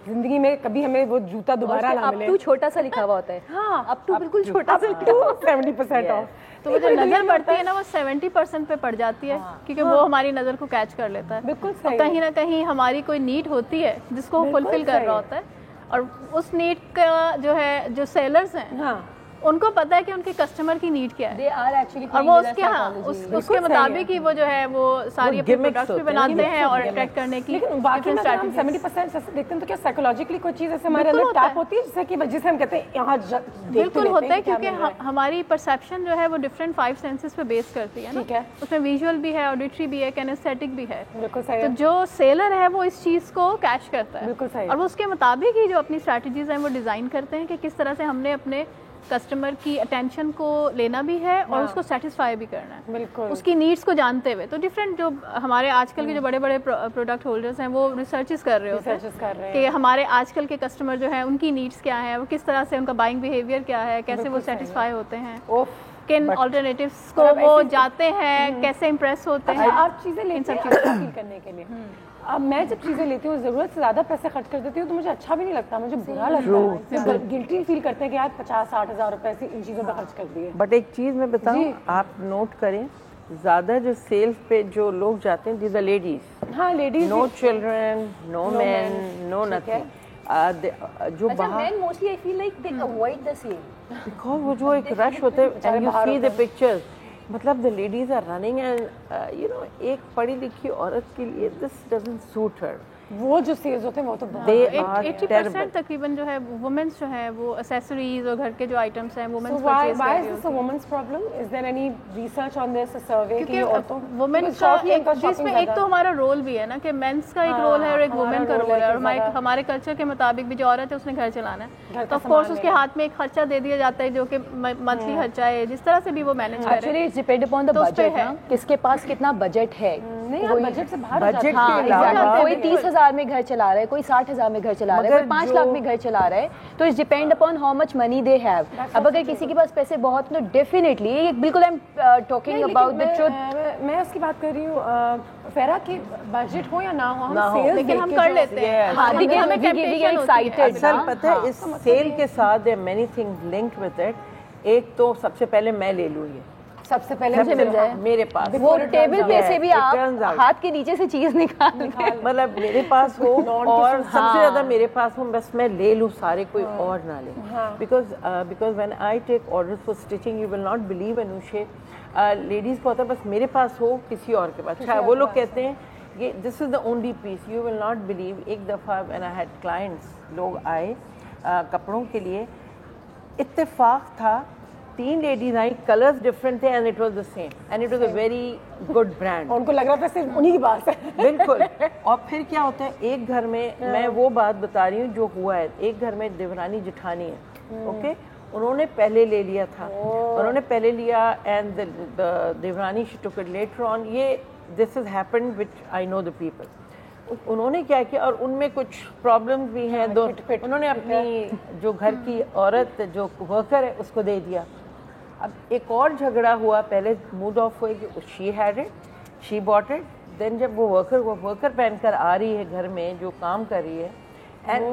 जिंदगी में कभी हमें वो जूता दोबारा ना मिले। अब तो छोटा सा लिखा हुआ होता है। हाँ, अब तो बिल्कुल छोटा सा 70% ऑफ। तो वो जो नजर पड़ती है ना, वो 70% पे पड़ जाती है, क्योंकि वो हमारी नजर को कैच कर लेता है। बिल्कुल सही। कहीं ना कहीं हमारी कोई नीड होती है जिसको वो फुलफिल कर रहा होता है, और उस नीड का जो है, जो सेलर्स हैं उनको पता है कि उनके कस्टमर की नीड क्या है। They are actually और वो उसके उसके मुताबिक ही वो जो है वो सारी अपने प्रोडक्ट्स भी बनाते हैं और अट्रैक्ट करने की। लेकिन बाकी में हम 70% देखते हैं तो क्या साइकोलॉजिकली कोई चीज़ ऐसे हमारे अंदर टैप होती है जिसे हम कहते हैं यहाँ बिल्कुल होता है, क्योंकि हमारी परसेप्शन जो है वो डिफरेंट 5 सेंसेस पे बेस करती है ना। उसमें विजुअल भी है, ऑडिटरी भी है, किनेस्थेटिक भी है। बिल्कुल सही। तो जो सेलर है वो इस चीज़ को कैच करता है। बिल्कुल सही। और वो उसके मुताबिक ही जो अपनी स्ट्रैटेजीज हैं वो डिज़ाइन करते हैं कि किस तरह से हमने अपने कस्टमर की अटेंशन को लेना भी है और उसको सेटिस्फाई भी करना है। बिल्कुल। उसकी नीड्स को जानते हुए। तो डिफरेंट जो हमारे आजकल के जो बड़े बड़े प्रोडक्ट होल्डर्स हैं वो रिसर्चेस कर रहे होते हैं कि हमारे आजकल के कस्टमर जो है उनकी नीड्स क्या है, वो किस तरह से उनका बाइंग बिहेवियर क्या है, कैसे वो सेटिस्फाई होते हैं, किन ऑल्टरनेटिव्स को वो जाते हैं, कैसे इम्प्रेस होते हैं। आप चीज़ें लेते हैं फील करने के लिए। अब मैं जब चीज़ें लेती हूँ ज़रूरत से ज़्यादा पैसे खर्च कर देती हूँ तो मुझे अच्छा भी नहीं लगता, मुझे बुरा लगता है। गिल्टी फील करते हैं कि यार 50-60 हज़ार रुपए इन चीज़ों पर खर्च कर दिए। बट एक चीज़ मैं बताऊँ, आप नोट करें, ज़्यादा जो सेल्स पे जो लोग जाते हैं, दीज आर लेडीज। हाँ, ladies. No children, no man, no nothing. जो बाहर mostly I feel like they avoid the sale because वो जो एक रश होता है, and you see the pictures, मतलब the ladies are running and you know, एक पढ़ी लिखी औरत के लिए दिस डजंट सूट हर। वो जो सेल्स होते हैं वो तो 80% तकरीबन जो है वुमेन्स जो है वो एक्सेसरीज और घर के जो आइटम्स हैं वुमेन्स परचेज कर रही हैं। So women's problem? Is there any research on this, a survey? क्योंकि वुमेन्स का जिसमें एक तो हमारा रोल भी है ना कि मेंस का एक रोल है और एक वुमेन का रोल है, और हमारे कल्चर के मुताबिक भी जो औरत है उसने घर चलाना है, तो ऑफ कोर्स उसके हाथ में एक खर्चा दे दिया जाता है जो कि मंथली खर्चा है, जिस तरह से भी वो मैनेज करे। Actually it's depend upon the budget है, किसके पास कितना बजट है। बजट से बाहर बजट के अलावा कोई 30,000 में घर चला रहा है, कोई 60,000 में घर चला रहा है, कोई 5 लाख में घर चला रहा है, तो it's depend upon how much money they have. अब अगर किसी के पास पैसे बहुत, तो डेफिनेटली बिल्कुल I am talking about the truth. मैं उसकी बात कर रही हूँ फेरा की बजट हो या ना हो, हम सेल्स लेकिन हम कर लेते हैं। हाँ, देखिए हमें टेम्पटेशन एक्साइटेड। असल पता है, इस सेल के साथ there many things linked with it. एक तो सबसे पहले मैं ले लूँ, ये सबसे पहले मुझे मिल जाए मेरे पास, वो टेबल पे से भी आप हाथ के नीचे से चीज निकाल मतलब मेरे पास हो और सबसे ज्यादा मेरे पास हो, बस मैं ले लूँ सारे, कोई और ना ले। Because when I take orders for stitching, you will not believe अनुषे, लेडीज को होता है बस मेरे पास हो, किसी और के पास। अच्छा, वो लोग कहते हैं ये this is the only piece, you will not believe. एक दफ़ा व्हेन आई हैड क्लाइंट्स, लोग आए कपड़ों के लिए, इत्तेफाक था 3 लेडीज आई, कलर्स डिफरेंट थे and it was the same and it was a very good brand. उनको लग रहा था सिर्फ उन्हीं की बात है। बिल्कुल। और फिर क्या होता है, एक घर में, मैं वो बात बता रही हूँ जो हुआ है, एक घर में देवरानी जिठानी है, ओके, उन्होंने पहले ले लिया था, उन्होंने पहले लिया एंड द देवरानी she took it later on. ये this is happened which I know the people. उन्होंने क्या किया, और उनमें कुछ प्रॉब्लम्स भी हैं, दो उन्होंने अपनी जो घर की औरत जो वर्कर है उसको दे दिया। अब एक और झगड़ा हुआ, पहले मूड ऑफ हुए कि she had it, she bought it, then जब वो वर्कर पहनकर आ रही है घर में जो काम कर रही है, एंड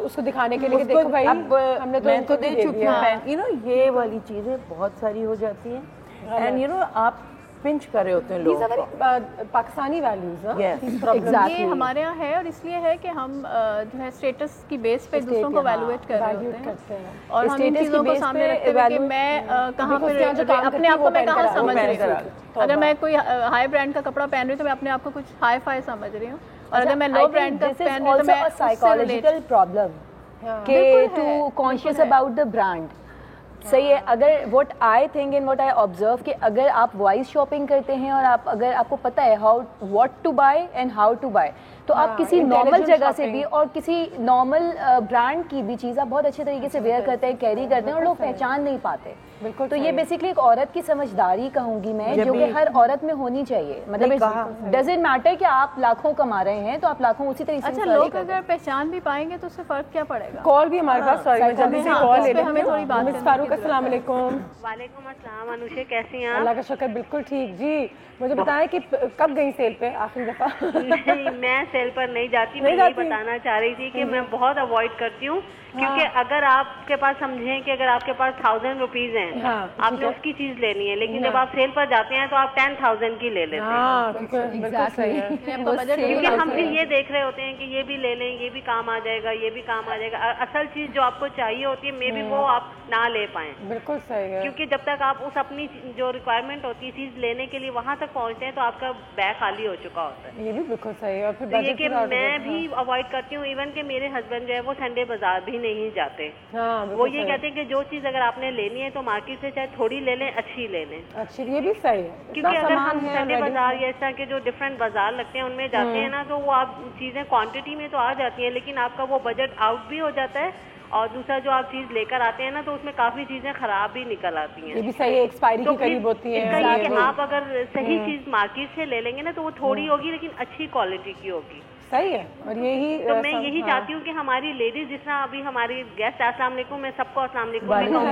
उसको दिखाने के लिए कि देखो भाई हमने तो मैं तो दे चुकी हूँ, यू नो, ये वाली चीज़ें बहुत सारी हो जाती हैं एंड यू नो आप पिंच कर रहे होते हैं लोग को। पाकिस्तानी वैल्यूज ये हमारे यहाँ है, और इसलिए है कि हम जो है स्टेटस की बेस पे दूसरों को वैल्यूएट कर रहे होते हैं, और हम इन चीज़ों को सामने रखते हुए कि मैं कहाँ पर अपने आप को मैं कहाँ समझ रही हूँ। अगर मैं कोई हाई ब्रांड का कपड़ा पहन रही हूँ तो मैं अपने आप को कुछ हाई फाई समझ रही हूँ, और अगर मैं लो ब्रांड का पहन रही हूँ तो मैं साइकोलॉजिकल प्रॉब्लम कि too conscious about the brand. सही है। अगर what I think and what I observe कि अगर आप वॉइस शॉपिंग करते हैं और आप अगर आपको पता है how what to buy and how to buy, तो आप किसी नॉर्मल जगह से भी और किसी नॉर्मल ब्रांड की भी चीज़ आप बहुत अच्छे तरीके से वेयर करते हैं, कैरी करते हैं और लोग पहचान नहीं पाते। बिल्कुल। तो ये बेसिकली एक औरत की समझदारी कहूंगी मैं, जो कि हर औरत में होनी चाहिए। मतलब डजंट मैटर कि आप लाखों कमा रहे हैं तो आप लाखों उसी तरीके से। अच्छा, लोग अगर पहचान भी पाएंगे तो उससे फर्क क्या पड़ेगा? कॉल भी हमारे पास, सॉरी जल्दी से कॉल ले हमें थोड़ी बात मिस फारूक, अस्सलाम वालेकुम। वालेकुम अस्सलाम। अनुषे कैसी हैं आप? अल्लाह का शुक्र, बिल्कुल ठीक जी। मुझे बताएं कि कब गई सेल पे आखिरी दफा? नहीं, मैं सेल पर नहीं जाती। मैं यही बताना चाह रही थी कि मैं बहुत अवॉइड करती हूँ, क्योंकि अगर आपके पास समझें कि अगर आपके पास 1000 रुपीज हैं, आपने उसकी चीज लेनी है, लेकिन जब आप सेल पर जाते हैं तो आप 10,000 की ले लेते हैं। क्योंकि हम फिर ये देख रहे होते हैं कि ये भी ले लें, ये भी काम आ जाएगा, ये भी काम आ जाएगा। असल चीज जो आपको चाहिए होती है मे बी वो आप ना ले पाए। बिल्कुल सही है। क्योंकि जब तक आप उस अपनी जो रिक्वायरमेंट होती है चीज लेने के लिए वहां तक पहुंचते हैं तो आपका बैग खाली हो चुका होता है। ये भी बिल्कुल सही है। और फिर तो ये कि मैं भी अवॉइड करती हूँ। इवन कि मेरे हस्बैंड जो है वो संडे बाजार भी नहीं जाते। वो ये कहते हैं कि जो चीज अगर आपने लेनी है तो मार्केट से चाहे थोड़ी ले लें, अच्छी ले लें। अच्छी, ये भी सही है। क्योंकि अगर हम संडे बाजार या इस तरह के जो डिफरेंट बाजार लगते हैं उनमें जाते हैं ना, तो वो आप चीजें क्वांटिटी में तो आ जाती हैं, लेकिन आपका वो बजट आउट भी हो जाता है। और दूसरा जो आप चीज लेकर आते हैं ना, तो उसमें काफी चीजें खराब भी निकल आती हैं। ये भी सही है, एक्सपायरी के करीब होती है। इसका ये कि आप अगर सही चीज मार्केट से ले लेंगे ना, तो वो थोड़ी होगी लेकिन अच्छी क्वालिटी की होगी। सही है। और यही तो मैं यही चाहती हूँ कि हमारी लेडीज, जिस तरह अभी हमारी गेस्ट, अस्सलाम वालेकुम, मैं सबको अस्सलाम वालेकुम,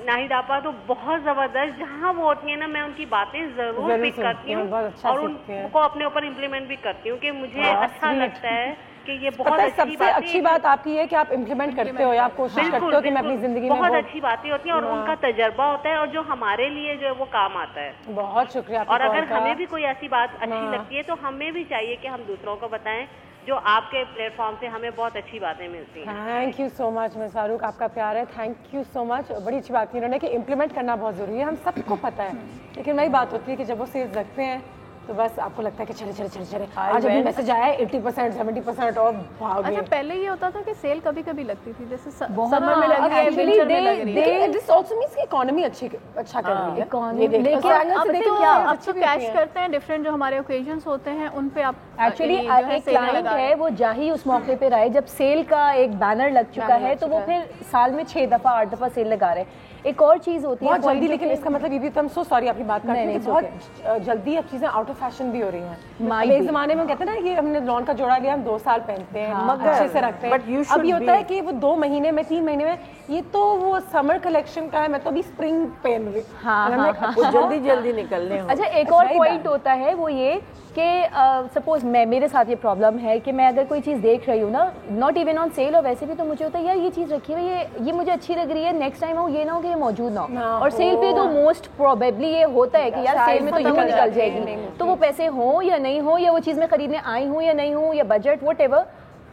नाहिद आपा तो बहुत जबरदस्त, जहाँ वो होती है ना मैं उनकी बातें जरूर पिक करती हूँ और उनको अपने ऊपर इम्प्लीमेंट भी करती हूँ कि मुझे अच्छा लगता है कि ये बहुत सबसे अच्छी बात आपकी है कि आप इम्प्लीमेंट करते हो या आप कोशिश करते हो कि मैं अपनी जिंदगी में बहुत अच्छी बातें होती हैं और उनका तजर्बा होता है और जो हमारे लिए जो है वो काम आता है। बहुत शुक्रिया। और अगर हमें भी कोई ऐसी बात अच्छी लगती है तो हमें भी चाहिए कि हम दूसरों को बताएं जो आपके प्लेटफॉर्म से हमें बहुत अच्छी बातें मिलती हैं। Thank you so much miss Farooq, आपका प्यार है, थैंक यू सो मच। बड़ी अच्छी बात की इन्होंने कि इम्प्लीमेंट करना बहुत ज़रूरी है, हम सबको पता है, लेकिन वही बात होती है कि जब वो सेल्स रखते हैं तो बस आपको लगता है कि चले चले चले चले आज अभी मैसेज आया है 80% 70% और भाग। अच्छा, पहले ये होता था कि सेल कभी कभी लगती थी, जैसे समर में लगी है, विंटर में लग रही है। दिस आल्सो मींस कि इकोनॉमी अच्छा कर रही है। लेकिन अब तो कैश करते हैं डिफरेंट जो हमारे ओकेजन्स होते हैं उन पे आप एक्चुअली एक क्लाइंट है वो जा ही उस मौके पे रहे जब सेल का एक बैनर लग चुका है, तो वो फिर साल में 6 दफा 8 दफा सेल लगा रहे। एक और चीज होती है बहुत जल्दी, लेकिन इसका मतलब ये भी तो सो सॉरी आपकी बात करते हैं, बहुत जल्दी अब चीजें आउट ऑफ फैशन भी हो रही हैं। एक जमाने में कहते हैं ना, ये हमने लॉन का जोड़ा लिया, हम 2 साल पहनते हैं, अच्छे से रखते हैं। अब ये होता है कि वो 2 महीने में 3 महीने में, ये तो वो समर कलेक्शन का है, मैं तो अभी स्प्रिंग पहन रही हूँ। जल्दी जल्दी निकलने। अच्छा, एक और पॉइंट होता है वो ये कि सपोज मेरे साथ ये प्रॉब्लम है कि मैं अगर कोई चीज़ देख रही हूँ ना, नॉट इवन ऑन सेल, और वैसे भी तो मुझे होता है यार ये चीज़ रखी हुई है, ये मुझे अच्छी लग रही है, नेक्स्ट टाइम हो ये ना हो कि ये मौजूद ना हो। और सेल पे तो मोस्ट प्रोबेबली ये होता है कि यार सेल में तो यूँ निकल जाएगी, तो वो पैसे हो या नहीं हो, या वो चीज़ मैं खरीदने आई हूँ या नहीं हूँ, या बजट वट एवर,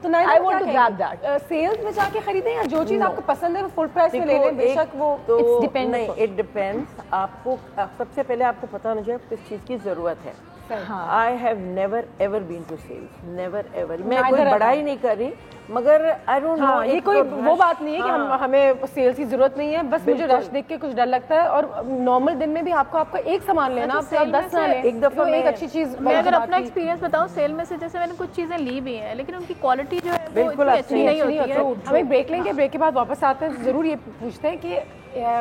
तो I want to grab that. Sales में जाके खरीदें या जो चीज़ आपको पसंद है वो फुल प्राइस में ले लें, बेशक वो इट्स डिपेंड। नहीं, इट डिपेंड्स। आपको सबसे पहले आपको पता होना चाहिए किस चीज़ की ज़रूरत है। I have never ever been to sales, never ever. मैं कोई बड़ाई नहीं कर रही, मगर आई डोंट नो, ये कोई वो बात नहीं है कि हमें सेल्स की जरूरत नहीं है, बस मुझे रश देख के कुछ डर लगता है। और नॉर्मल दिन में भी आपको एक सामान लेना, आप 10 ना लें, एक दफा एक अच्छी चीज। मैं अगर अपना एक्सपीरियंस बताऊं सेल में से, जैसे मैंने कुछ चीजें ली भी हैं लेकिन उनकी क्वालिटी जो है वो इतनी अच्छी नहीं होती है। हमें ब्रेक लेंगे, ब्रेक के बाद वापस आते हैं, जरूर ये पूछते हैं कि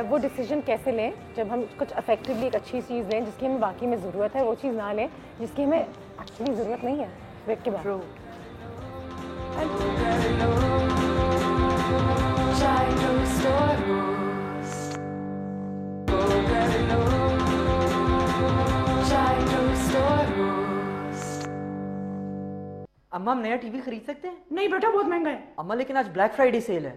वो डिसीजन कैसे लें जब हम कुछ इफेक्टिवली एक अच्छी चीज़ लें जिसकी हमें बाकी में ज़रूरत है, वो चीज़ ना लें जिसकी हमें एक्चुअली ज़रूरत नहीं है। ब्रेक के बाद अम्मा, हम नया टीवी खरीद सकते हैं? नहीं बेटा, बहुत महंगा है। अम्मा लेकिन आज ब्लैक फ्राइडे सेल है।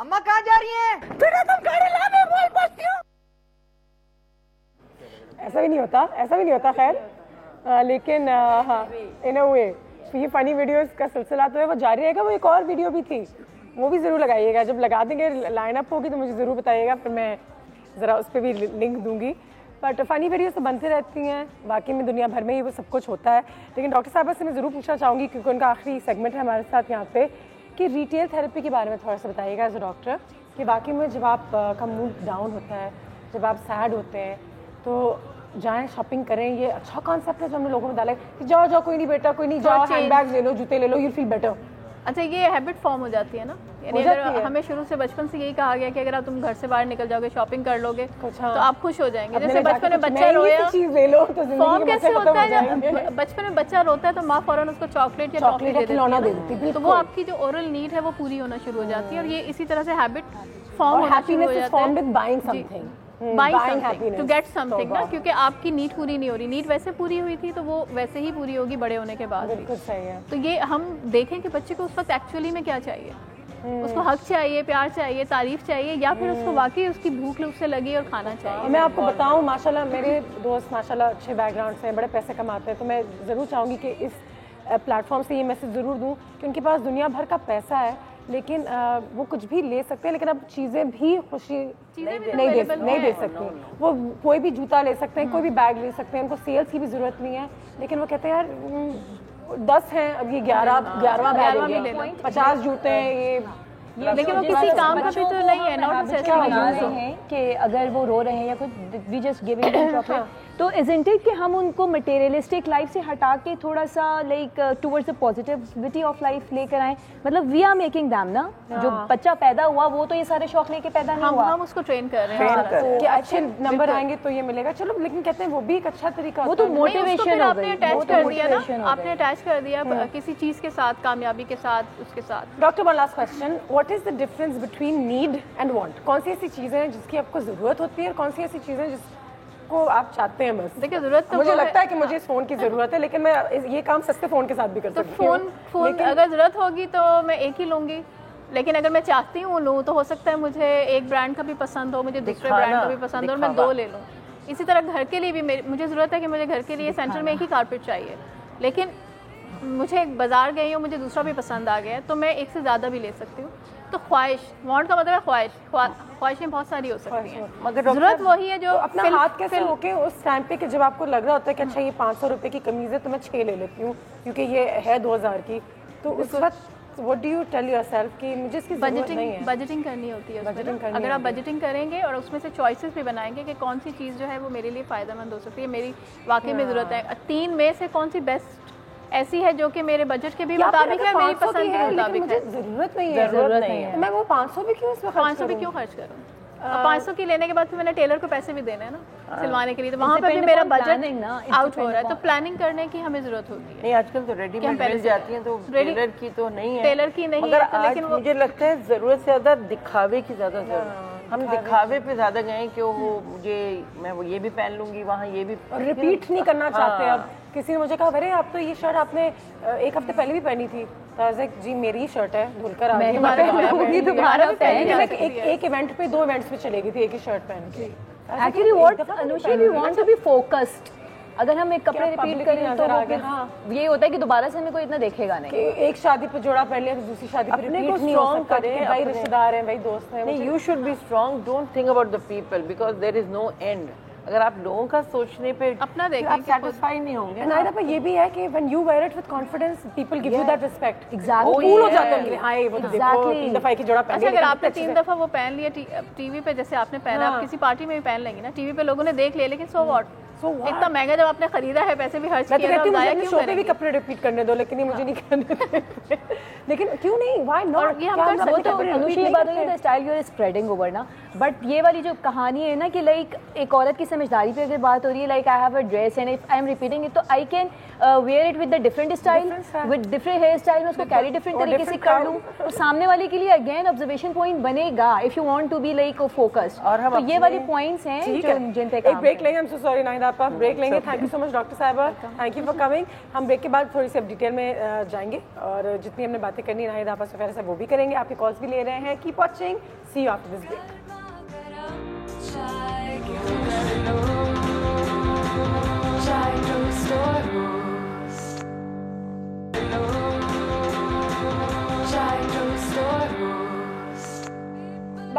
अम्मा कहाँ जा रही हैं? बेटा तुम गाड़ी ला, मैं बोल पड़ती हूँ। ऐसा भी नहीं होता, ऐसा भी नहीं होता। खैर लेकिन हाँ, इन अ वे ये फनी वीडियोस का सिलसिला तो है, वो जारी रहेगा। वो एक और वीडियो भी थी, वो भी ज़रूर लगाइएगा। जब लगा देंगे, लाइन अप होगी तो मुझे ज़रूर बताइएगा, फिर मैं ज़रा उस पर भी लिंक दूंगी। बट फ़नी वीडियोस तो बनती रहती हैं, बाकी में दुनिया भर में ही वो सब कुछ होता है। लेकिन डॉक्टर साहब से मैं ज़रूर पूछना चाहूँगी, क्योंकि उनका आखिरी सेगमेंट है हमारे साथ यहाँ पे, कि रिटेल थेरेपी के बारे में थोड़ा सा बताइएगा एज अ डॉक्टर, कि वाकई में जब आप का मूड डाउन होता है, जब आप सैड होते हैं, तो जाएं शॉपिंग करें। ये अच्छा कॉन्सेप्ट है जो हमने लोगों में डाला है कि जाओ जाओ कोई नहीं बेटा, कोई नहीं, जाओ हैंडबैग ले लो, जूते ले लो, यू फील बेटर। अच्छा, ये हैबिट फॉर्म हो जाती है ना, यानी अगर हमें शुरू से बचपन से यही कहा गया कि अगर आप तुम घर से बाहर निकल जाओगे, शॉपिंग कर लोगे तो आप खुश हो जाएंगे। जैसे बचपन में बच्चा रोया, फॉर्म कैसे होता है, जब बचपन में बच्चा रोता है तो माँ फौरन उसको चॉकलेट या टॉफी दे देती है, तो वो आपकी जो ओरल नीड है वो पूरी होना शुरू हो जाती है, और ये इसी तरह से हैबिट फॉर्म होना शुरू हो जाता है, बाइंग टू गेट समथिंग ना, क्योंकि आपकी नीड पूरी नहीं हो रही, नीड वैसे पूरी हुई थी तो वो वैसे ही पूरी होगी बड़े होने के बाद भी। तो ये हम देखें कि बच्चे को उस वक्त एक्चुअली में क्या चाहिए, उसको हक चाहिए, प्यार चाहिए, तारीफ चाहिए, या फिर उसको वाकई उसकी भूख उससे लगी और खाना चाहिए। मैं आपको बताऊं, माशाल्लाह मेरे दोस्त माशाल्लाह अच्छे बैकग्राउंड से हैं, बड़े पैसे कमाते हैं, तो मैं ज़रूर चाहूँगी कि इस प्लेटफॉर्म से ये मैसेज ज़रूर दूँ कि उनके पास दुनिया भर का पैसा है, लेकिन वो कुछ भी ले सकते हैं, लेकिन अब चीज़ें भी खुशी नहीं दे सकती। वो कोई भी जूता ले सकते हैं, कोई भी बैग ले सकते हैं, उनको सेल्स की भी ज़रूरत नहीं है, लेकिन वो कहते हैं यार 10 हैं, अब ये 11वां बैग हो गया, 50 जूते हैं ये, लेकिन वो किसी काम का भी तो नहीं है, नॉट नेसेसरी कि अगर वो रो रहे हैं या कुछ, we just giving them chocolate, तो इजंट इट कि हम उनको मटेरियलिस्टिक लाइफ से हटा के थोड़ा सा like towards the positivity of life लेकर आए, मतलब वी आर मेकिंग दैम ना, जो बच्चा पैदा हुआ वो तो ये सारे शौक लेके पैदा नहीं हुआ, हम उसको ट्रेन कर रहे हैं कि अच्छे नंबर आएंगे तो ये मिलेगा, चलो, लेकिन कहते हैं वो भी एक अच्छा तरीका वो तो मोटिवेशन हो गई, अटैच कर दिया ना, आपने अटैच कर दिया किसी चीज के साथ, कामयाबी के साथ, उसके साथ। Doctor one last question, what is the difference between need and want? कौन सी ऐसी चीजें हैं जिसकी आपको जरूरत होती है और कौन सी ऐसी चीजें जिसको आप चाहते हैं? बस देखिए, जरूरत तो मुझे लगता है कि मुझे इस फोन की जरूरत है, लेकिन मैं ये काम सस्ते फोन के साथ भी कर सकती हूँ। फोन अगर जरूरत होगी तो मैं एक ही लूंगी, लेकिन अगर मैं चाहती हूँ लूँ तो हो सकता है मुझे एक ब्रांड का भी पसंद हो, मुझे दूसरे ब्रांड का भी पसंद हो और मैं 2 ले लूँ। इसी तरह घर के लिए भी मुझे ज़रूरत है कि मुझे घर के लिए सेंटर में एक ही कारपेट चाहिए, लेकिन मुझे एक बाजार गई हूँ, मुझे दूसरा भी पसंद आ गया है तो मैं एक से ज़्यादा भी ले सकती हूँ। तो ख्वाहिश, वांट का मतलब है ख्वाहिशें बहुत सारी हो सकती हैं, मगर ज़रूरत वही है जो अपना हाथ कैसे होके उस टाइम पे कि जब आपको लग रहा होता है कि अच्छा ये 500 रुपए की कमीज है तो मैं 6 ले लेती हूँ क्योंकि ये है 2000 की, तो उस वक्त what do you tell yourself कि मुझे इसकी ज़रूरत नहीं है? बजटिंग करनी होती है उसमें। अगर आप बजटिंग करेंगे और उसमें से चॉइसेस भी बनाएंगे कि कौन सी चीज़ जो है वो मेरे लिए फ़ायदेमंद हो सकती है, मेरी वाकई में ज़रूरत है, 3 में से कौन सी बेस्ट ऐसी है जो कि मेरे बजट के भी मुताबिक है, मेरी पसंद के मुताबिक है। जरूरत नहीं है, मैं वो 500 भी क्यों इसमें 500 भी क्यों खर्च करूँ? 500 की लेने के बाद फिर मैंने टेलर को पैसे भी देने हैं ना सिलवाने के लिए, तो वहाँ पे भी मेरा बजट आउट हो रहा है, तो प्लानिंग करने की हमें जरूरत होती है। नहीं, आजकल तो रेडीमेड मिल जाती हैं, तो टेलर की तो नहीं है, टेलर की नहीं मगर है, लेकिन मुझे लगता है जरूरत से ज्यादा दिखावे की ज्यादा जरूरत, हम दिखावे पे ज्यादा गए कि वो मुझे, मैं वो ये भी पहन लूंगी, वहाँ ये भी रिपीट नहीं करना चाहते। अब किसी ने मुझे कहा अरे आप तो ये शर्ट आपने 1 हफ्ते पहले भी पहनी थी, तो जी मेरी शर्ट है, धुलकर आ गई दोबारा एक इवेंट पे 2 इवेंट्स में चलेगी थी एक ही शर्ट पहन के। Actually what Anusha, we want to be focused. अगर हम एक कपड़े रिपीट करें तो ये होता है कि दोबारा से हमें कोई इतना देखेगा नहीं, कि एक शादी पे जोड़ा पहन लिया तो दूसरी शादी पे रिपीट नहीं हो सकता, भाई रिश्तेदार हैं, भाई दोस्त हैं। नहीं, you should be strong, don't think about the people because there is no end. अगर आप लोगों का सोचने पे अपना देखें, आप सेटिस्फाई नहीं होंगे। नायरा पर ये भी है कि when you wear it with confidence people give you that respect. Exactly, cool हो जाते हैं, हाय वो देखो 3 दफा की जोड़ा पहन लिया। अगर आपने 3 दफा वो पहन लिया टीवी पे, जैसे आपने पहना, आप किसी पार्टी में भी पहन लेंगे ना, टीवी पे लोगों ने देख लिया, लेकिन सो व्हाट, इतना महंगा जब आपने खरीदा है, पैसे भी खर्च किए, तो जाया क्यों करेंगे? भी कपड़े रिपीट करने दो, लेकिन ये मुझे नहीं करने देते। लेकिन क्यों नहीं, व्हाई नॉट? ये हम कर सकते हैं। अनुषा, ये बात है the style you are spreading over ना, बट ये वाली जो कहानी है ना कि लाइक एक औरत की समझदारी पे अगर बात हो रही है, like I have a dress and if I am repeating it, तो I can wear it with the different style, with different hairstyle, मैं उसको कैरी डिफरेंट तरीके से कर लूँ, तो सामने वाले के लिए अगेन ऑब्जर्वेशन पॉइंट बनेगा if you want to be like focused. और हम ये वाली पॉइंट्स हैं जिन पे एक ब्रेक लेंगे। आई एम सो सॉरी नाहिदा, आप ब्रेक लेंगे। Thank you so much doctor साहिबा, थैंक यू फॉर कमिंग। हम ब्रेक के बाद थोड़ी सी अब डिटेल में जाएंगे और जितनी हमने बातें करनी नाहिदा आपस वगैरह से वो भी करेंगे, आपके कॉल्स भी ले रहे हैं। Keep watching, see you after this break.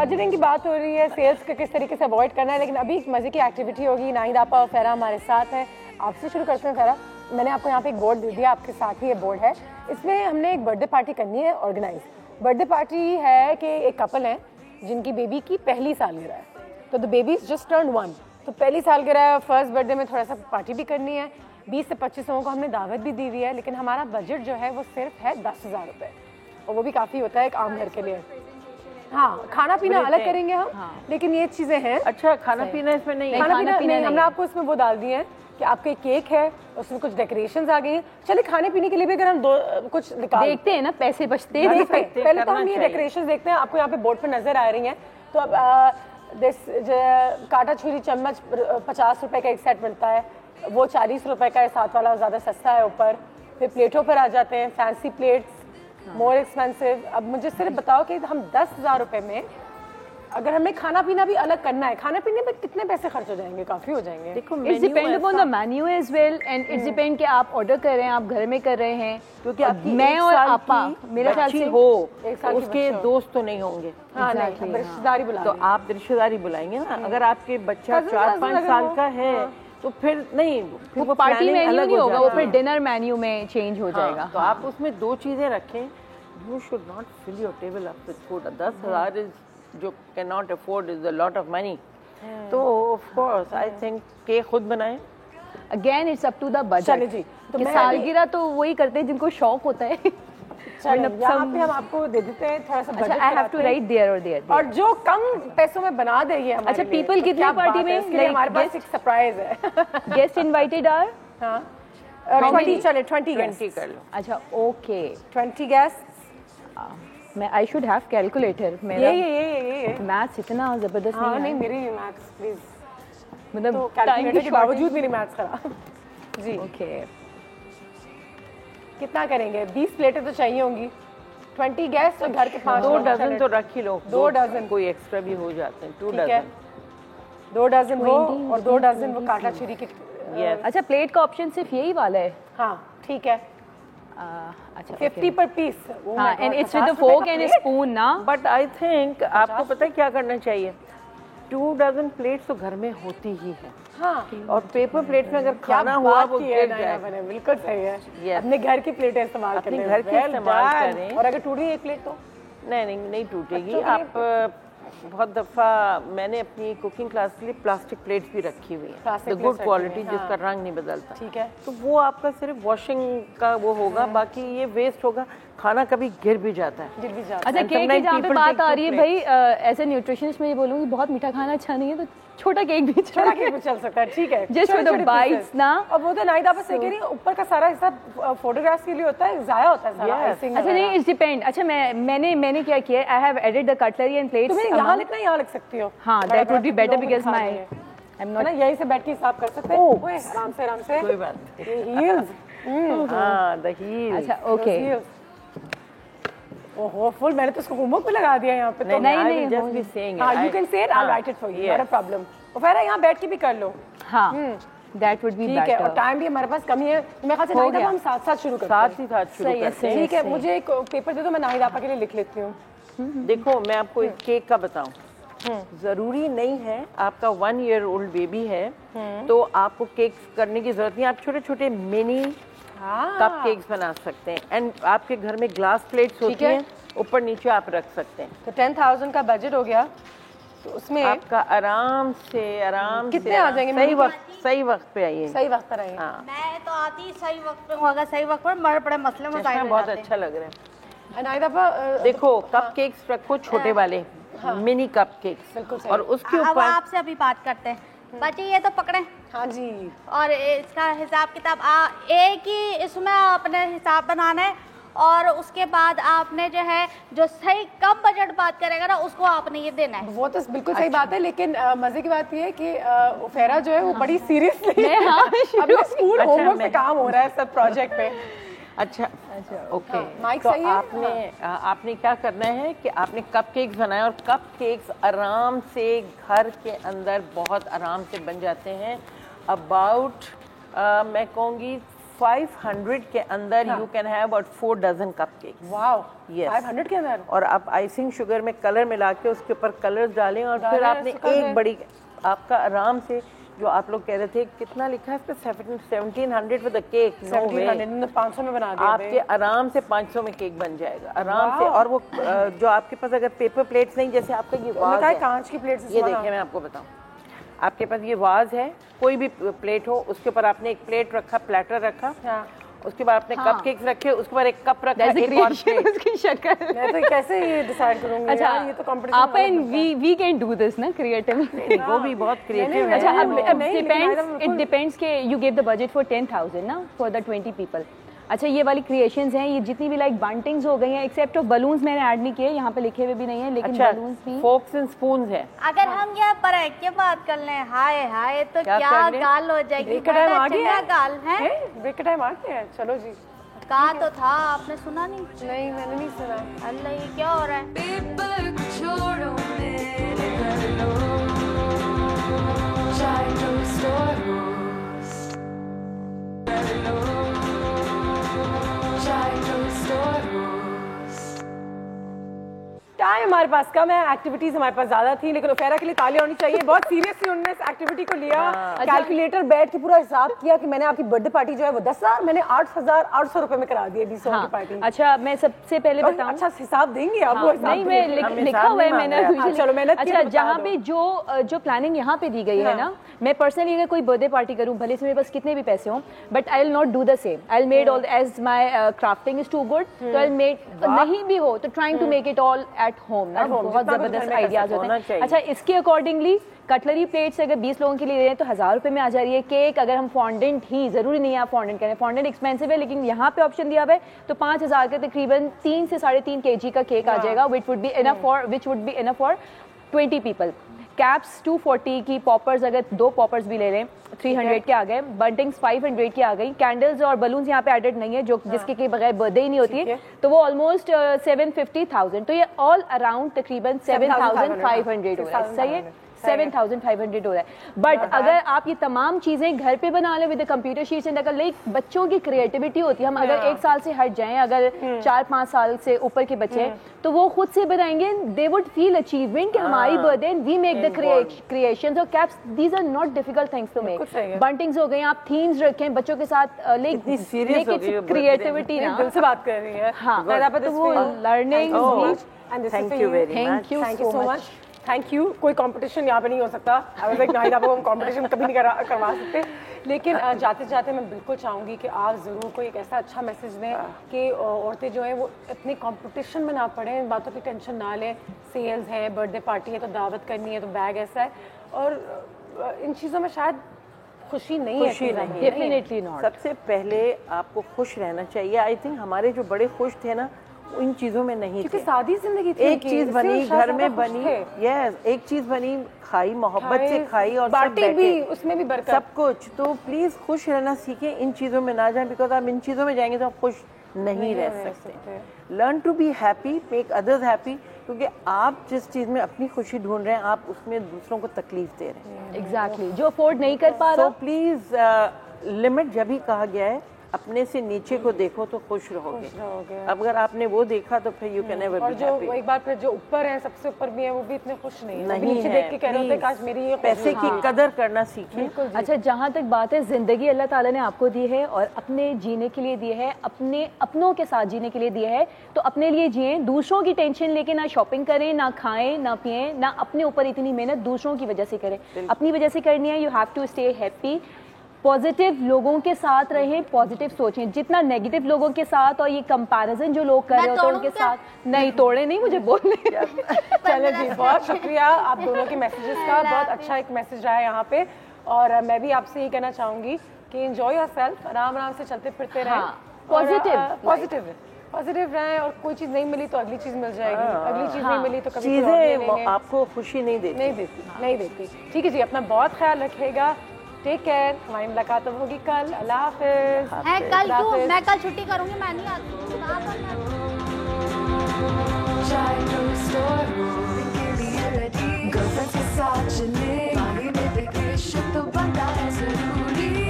Budgeting की बात हो रही है, सेल्स का किस तरीके से अवॉइड करना है, लेकिन अभी एक मज़े की एक्टिविटी होगी। नाहिद आपा और फेरा हमारे साथ है। आपसे शुरू करते हैं फेरा। मैंने आपको यहाँ पे एक बोर्ड दे दिया, आपके साथ ही ये बोर्ड है। इसमें हमने एक बर्थडे पार्टी करनी है ऑर्गेनाइज। बर्थडे पार्टी है कि एक कपल है जिनकी बेबी की पहली सालगिरह है, तो the baby is just turn 1, तो पहली सालगिरह फर्स्ट बर्थडे में थोड़ा सा पार्टी भी करनी है। 20 से 25 लोगों को हमने दावत भी दी हुई है, लेकिन हमारा बजट जो है वो सिर्फ है 10,000 रुपये, और वो भी काफ़ी होता है एक आम घर के लिए। हाँ, खाना पीना अलग करेंगे हम, लेकिन ये चीज़ें हैं। अच्छा, खाना पीना इसमें नहीं, खाना पीना हमने आपको इसमें वो डाल दिए हैं कि आपके केक है, उसमें कुछ डेकोरेशंस आ गई हैं। चलिए खाने पीने के लिए भी अगर हम कुछ देखते हैं ना, पैसे बचते हैं, पहले तो हम ये डेकोरेशंस देखते हैं। आपको यहाँ पे बोर्ड पर नजर आ रही हैं, तो अब कांटा छुरी चम्मच 50 रुपए का एक सेट मिलता है, वो 40 रुपए का है, साथ वाला ज़्यादा सस्ता है ऊपर। फिर प्लेटों पर आ जाते हैं, फैंसी प्लेट्स मोर एक्सपेंसिव। अब मुझे सिर्फ बताओ कि हम 10,000 रुपए में अगर हमें खाना पीना भी अलग करना है, खाने पीने में कितने पैसे खर्च हो जाएंगे? काफी हो जाएंगे। देखो, it's depend upon the menu as well, and it's depend कि आप ऑर्डर कर रहे हैं, आप घर में कर रहे हैं, क्योंकि मैं और आपा मेरे ख्याल से हो उसके दोस्त तो नहीं होंगे। हाँ, नहीं, रिश्तेदारी बुला, तो आप रिश्तेदारी बुलाएंगे ना। अगर आपके बच्चा 4-5 साल का है तो फिर नहीं, फिर वो पार्टी मेन्यू नहीं होगा, वो फिर डिनर मेन्यू में चेंज हो जाएगा। तो आप उसमें 2 चीजें रखें। You should not fill your table up with food. 10,000 is जो can not afford is a lot of money. तो of course I think cake खुद बनाएं। Again it's up to the budget. चलिए जी, तो सालगिरह तो वही करते हैं जिनको शौक होता है। यहाँ पे हम आपको दे देते हैं थोड़ा सा budget. I have to write there और देयर। और जो कम पैसों में बना दे ये हमारे। अच्छा, पीपल कितनी पार्टी में? हमारे पास एक सरप्राइज है। गेस्ट इनवाइटेड आर 20, चले 20 कर लो। अच्छा, ओके, 20 गेस्ट। मैं आई शुड हैव कैलकुलेटर। मेरा ये मैथ्स इतना जबरदस्त नहीं है। नहीं, मेरी मैथ्स प्लीज, मतलब तो कैलकुलेटर के बावजूद मेरी मैथ्स खराब जी। ओके, कितना करेंगे? 20 प्लेटें तो चाहिए होंगी। 20 गेस्ट और घर के 5 2 डजन तो रख ही लो। 2 डजन कोई एक्स्ट्रा भी हो जाते हैं। 2 डजन 2 डजन वो और 2 डजन वो कांटा छुरी के। अच्छा, प्लेट का ऑप्शन सिर्फ यही वाला है? हाँ, ठीक है। अच्छा, 50 पर पीस। हाँ, and it's with the fork and spoon ना। बट आई थिंक आपको पता है क्या करना चाहिए? 2 डजन प्लेट्स तो घर में होती ही है। हाँ, और पेपर प्लेट में अगर खाना हुआ वो गिर जाए। बिल्कुल सही है। अपने घर की प्लेटें इस्तेमाल करें, अपने घर की इस्तेमाल करें। और अगर टूट गई एक प्लेट तो नहीं टूटेगी। आप बहुत दफ़ा मैंने अपनी कुकिंग क्लास के लिए प्लास्टिक प्लेट्स भी रखी हुई है, गुड क्वालिटी, जिसका रंग नहीं बदलता। ठीक है, तो वो आपका सिर्फ वॉशिंग का वो होगा, बाकी ये वेस्ट होगा। खाना कभी गिर भी जाता है। अच्छा, केक की जहाँ पे बात आ रही है भाई, एज ए न्यूट्रिशनिस्ट मैं ये बोलूँगी बहुत मीठा खाना अच्छा नहीं है, तो छोटा केक भी चल सकता है। ठीक है, जस्ट विद द बाइट्स ना। और वो तो नाइट आप सही कह रही है, ऊपर का सारा हिस्सा फोटोग्राफ्स के लिए होता है, जाया होता है सारा आइसिंग। अच्छा, नहीं, इट्स डिपेंड। अच्छा, मैंने क्या किया, I have added the cutlery and plates. तुम्हें यहाँ लिखना, यहाँ लिख सकती हो। हाँ, that would be better because my I am not, यहीं से बैठ के हिसाब कर सकते हैं। ओए, आराम से कोई बात नहीं। हील्स, हां, द हील्स। अच्छा, ओके। ओहो, फुल मैंने तो उसको होमवर्क पे लगा दिया यहाँ पे। तो नहीं, जस्ट बी सेइंग। हां, you can say it, I right it for you, not a problem. और फिर यहाँ बैठ के भी कर लो। हाँ, दैट वुड बी बेटर। ठीक है, और टाइम भी हमारे पास कम ही है। मैं ख्याल से नाहिद हम साथ शुरू करते हैं। साथ शुरू करते हैं। ठीक है, मुझे एक पेपर दे दो, मैं नाहिद आपा के लिए लिख लेती हूँ। देखो, मैं आपको एक केक का बताऊं। जरूरी नहीं है आपका 1 ईयर ओल्ड बेबी है तो आपको केक करने की जरूरत नहीं। आप छोटे छोटे मिनी कप केक्स बना सकते हैं। एंड आपके घर में ग्लास प्लेट्स होती हैं, ऊपर नीचे आप रख सकते हैं। तो 10,000 का बजट हो गया, तो उसमें आपका आराम से कितने आ जाएंगे? सही वक्त पे आइए। सही वक्त पर आइए। हाँ, मैं तो आती सही वक्त पे होगा, सही वक्त पर मर पड़े मसले मसाइल। बहुत अच्छा लग रहा है। नाहिद आपा, देखो, कप केक्स रखो छोटे वाले, मिनी कप केक्स, और उसके अब ऊपर आपसे अभी बात करते हैं। बच्चे ये तो पकड़े। हाँ जी। और इसका हिसाब किताब एक ही इसमें अपने हिसाब बनाना है, और उसके बाद आपने जो है जो सही कम बजट बात करेगा ना, उसको आपने ये देना है। वो तो बिल्कुल सही बात है, लेकिन मजे की बात ये है कि फेरा जो है वो बड़ी सीरियसली अपने स्कूल होमवर्क पे काम हो रहा है, सब प्रोजेक्ट पे। अच्छा, ओके। माइक तो सही है? आपने क्या करना है कि आपने कप केक्स बनाए, और कप केक्स आराम से घर के अंदर बहुत आराम से बन जाते हैं। अबाउट मैं कहूँगी 500 के अंदर you can have about 4 dozen cupcakes. Wow, yes 500 के अंदर। और आप आइसिंग शुगर में कलर मिला के उसके ऊपर कलर डालें और फिर आपने एक बड़ी, आपका आराम से, जो आप लोग कह रहे थे कितना लिखा है इस पे 1700 विद द केक, 500 में बना दिया आपके आराम से 500 में केक बन जाएगा आराम से। और वो जो आपके पास अगर पेपर प्लेट्स नहीं, जैसे आपका ये वाज है, कांच की प्लेट्स, ये देखिए मैं आपको बताऊं, आपके पास ये वाज है, कोई भी प्लेट हो, उसके ऊपर आपने एक प्लेट रखा, प्लेटर रखा, उसके बाद आपने कपकेक्स रखे, उसके बाद एक कप रखा, एक और प्लेट। उसकी शक्ल मैं तो कैसे ये डिसाइड करूंगी? अच्छा, ये तो कंपटीशन आप वी कैन डू दिस ना क्रिएटिव। वो भी बहुत क्रिएटिव है। अच्छा, अब इट डिपेंड्स के you give the budget for 10,000 ना फॉर द 20 पीपल। अच्छा, ये वाली क्रिएशंस हैं, ये जितनी भी लाइक बंटिंग्स हो गई हैं, एक्सेप्ट ऑफ बलून्स मैंने ऐड नहीं किए, यहाँ पे लिखे हुए भी नहीं है, लेकिन बलून्स भी। फोक्स एंड स्पून्स है। अगर हम यहाँ पर है क्या बात कर लें, हाय हाय तो क्या गाल हो जाएगी। ब्रेक का टाइम आ गया है। गाल है, ब्रेक का टाइम आ गया है, चलो जी। कहा तो था, आपने सुना नहीं? नहीं, मैंने नहीं सुना। अल्लाह, ये क्या हो रहा है? पेपर को छोड़ो मेरे कर लो, चाय टोस्ट और रोस्ट कर लो, चाय टोस्ट और रोस्ट। टाइम हमारे पास कम है, एक्टिविटीज हमारे पास ज्यादा थी, लेकिन उफेरा के लिए तालियां होनी चाहिए। बहुत सीरियसली उन्होंने इस एक्टिविटी को लिया, कैलकुलेटर बैठ के पूरा हिसाब किया कि मैंने आपकी बर्थडे पार्टी जो है वो 10,000, मैंने 8,800 रुपए में करा दी 20 की पार्टी। अच्छा, मैं सबसे पहले बताऊं, अच्छा हिसाब देंगे आप? नहीं, मैं लिखा हुआ है मैंने। चलो मेहनत। अच्छा, जहाँ पे जो प्लानिंग यहाँ पे दी गई है ना, मैं पर्सनली अगर कोई बर्थडे पार्टी करूँ, भले से मेरे पास कितने भी पैसे हों, but I will not do the same. I will made all as my crafting is too good, तो आई विल मेड, नहीं भी हो तो trying to make it all at home ना, बहुत जबरदस्त आइडियाज होते हैं। अच्छा, इसके अकॉर्डिंगली कटलरी प्लेट्स अगर 20 लोगों के लिए ले रहे हैं तो 1000 रुपए में आ जा रही है। केक अगर हम फॉन्डेंट ही, जरूरी नहीं है आप फॉन्डेंट करें, फॉन्डेंट एक्सपेंसिव है, लेकिन यहाँ पे ऑप्शन दिया हुआ है तो 5000 के तकरीबन 3 से 3.5 kg का केक आ जाएगा, which would be enough for 20 people. Caps 240 की, पॉपर्स अगर 2 पॉपर्स भी ले लें 300 के आ गए, बंटिंग्स 500 की आ गई, कैंडल्स और बलून्स यहाँ पे एडेड नहीं है, जो जिसके के बगैर बर्थडे ही नहीं होती है, तो वो ऑलमोस्ट 750,000, तो ये ऑल अराउंड तकरीबन 7,500 हो रहा है। सही है, 7,500 हो रहा है। बट अगर आप ये तमाम चीजें घर पे बना लें विद कंप्यूटर शीट्स एंड, अगर लाइक बच्चों की क्रिएटिविटी होती है, हम अगर 1 साल से हट जाएं, अगर 4-5 साल से ऊपर के बच्चे हैं तो वो खुद से बनाएंगे, दे वुड फील अचीवमेंट कि हमारी birthday we make the creations. और caps, these are not difficult things to make. Buntings हो गई, आप थीम्स रखें बच्चों के साथ, लाइक क्रिएटिविटी ना, दिल से बात कर रही है। हाँ, तो वो learning. Thank you very much, so much, thank you. कोई कंपटीशन यहाँ पे नहीं हो सकता, नाहिदा को हम कंपटीशन कभी नहीं करवा सकते, लेकिन जाते जाते मैं बिल्कुल चाहूँगी कि आप ज़रूर कोई एक ऐसा अच्छा मैसेज दें कि औरतें जो हैं वो इतनी कंपटीशन में ना पड़ें, इन बातों की टेंशन ना लें। सेल्स है, बर्थडे पार्टी है तो दावत करनी है तो बैग ऐसा है, और इन चीज़ों में शायद खुशी नहीं है। Definitely not. सबसे पहले आपको खुश रहना चाहिए। आई थिंक हमारे जो बड़े खुश थे ना, इन चीजों में नहीं क्योंकि थे। सादी जिंदगी थी, एक चीज बनी घर में बनी, यस, एक चीज बनी, खाई, मोहब्बत से खाई और सब भी, उसमें भी बरकत, सब कुछ। तो प्लीज खुश रहना सीखें, इन चीजों में ना जाएं, बिकॉज आप इन चीजों में जाएंगे तो आप खुश नहीं रह सकते। Learn to be happy, make others happy, क्योंकि आप जिस चीज में अपनी खुशी ढूंढ रहे हैं, आप उसमें दूसरों को तकलीफ दे रहे हैं। एग्जैक्टली, जो अफोर्ड नहीं कर पा रहा। तो प्लीज लिमिट जब भी कहा गया है, अपने से नीचे को देखो तो खुश रहोगे। अब अगर आपने वो देखा तो फिर you can never be happy. और जो एक बार फिर जो ऊपर है, सबसे ऊपर भी है, वो भी इतने खुश नहीं है, नीचे देख के कह रहे होते काश मेरी ये पैसे की कदर करना सीखें। अच्छा, जहाँ तक बात है, जिंदगी अल्लाह ताला ने आपको दी है और अपने जीने के लिए दी है, अपने अपनों के साथ जीने के लिए दिया है, तो अपने लिए जिए। दूसरों की टेंशन लेके ना शॉपिंग करें, ना खाएं, ना पिएं, ना अपने ऊपर इतनी मेहनत दूसरों की वजह से करें, अपनी वजह से करनी है। You have to stay happy, positive लोगों के साथ रहें, पॉजिटिव सोचें। जितना नेगेटिव लोगों के साथ और ये कंपैरिजन जो लोग कर रहे होते हैं उनके साथ, नहीं तोड़े नहीं, मुझे बोलने। चलो जी, बहुत शुक्रिया आप दोनों के मैसेजेस का, बहुत अच्छा एक मैसेज आया यहाँ पे। और मैं भी आपसे ये कहना चाहूंगी कि एंजॉय योरसेल्फ, आराम आराम से चलते फिरते रहें, पॉजिटिव रहें, और कोई चीज नहीं मिली तो अगली चीज मिल जाएगी, अगली चीज नहीं मिली तो कभी चीजें आपको खुशी नहीं देती। ठीक है जी, अपना बहुत ख्याल रखिएगा, टेक केयर। हमारी मुलाकात होगी कल। अल्लाह हाफिज। है कल क्यों? मैं कल छुट्टी करूंगी, मैं नहीं आती। चाय टोस्ट और रोस्ट के लिए रेडी, गर्लफ्रेंड्स के साथ चले, पानी में वेकेशन तो बनता है जरूरी।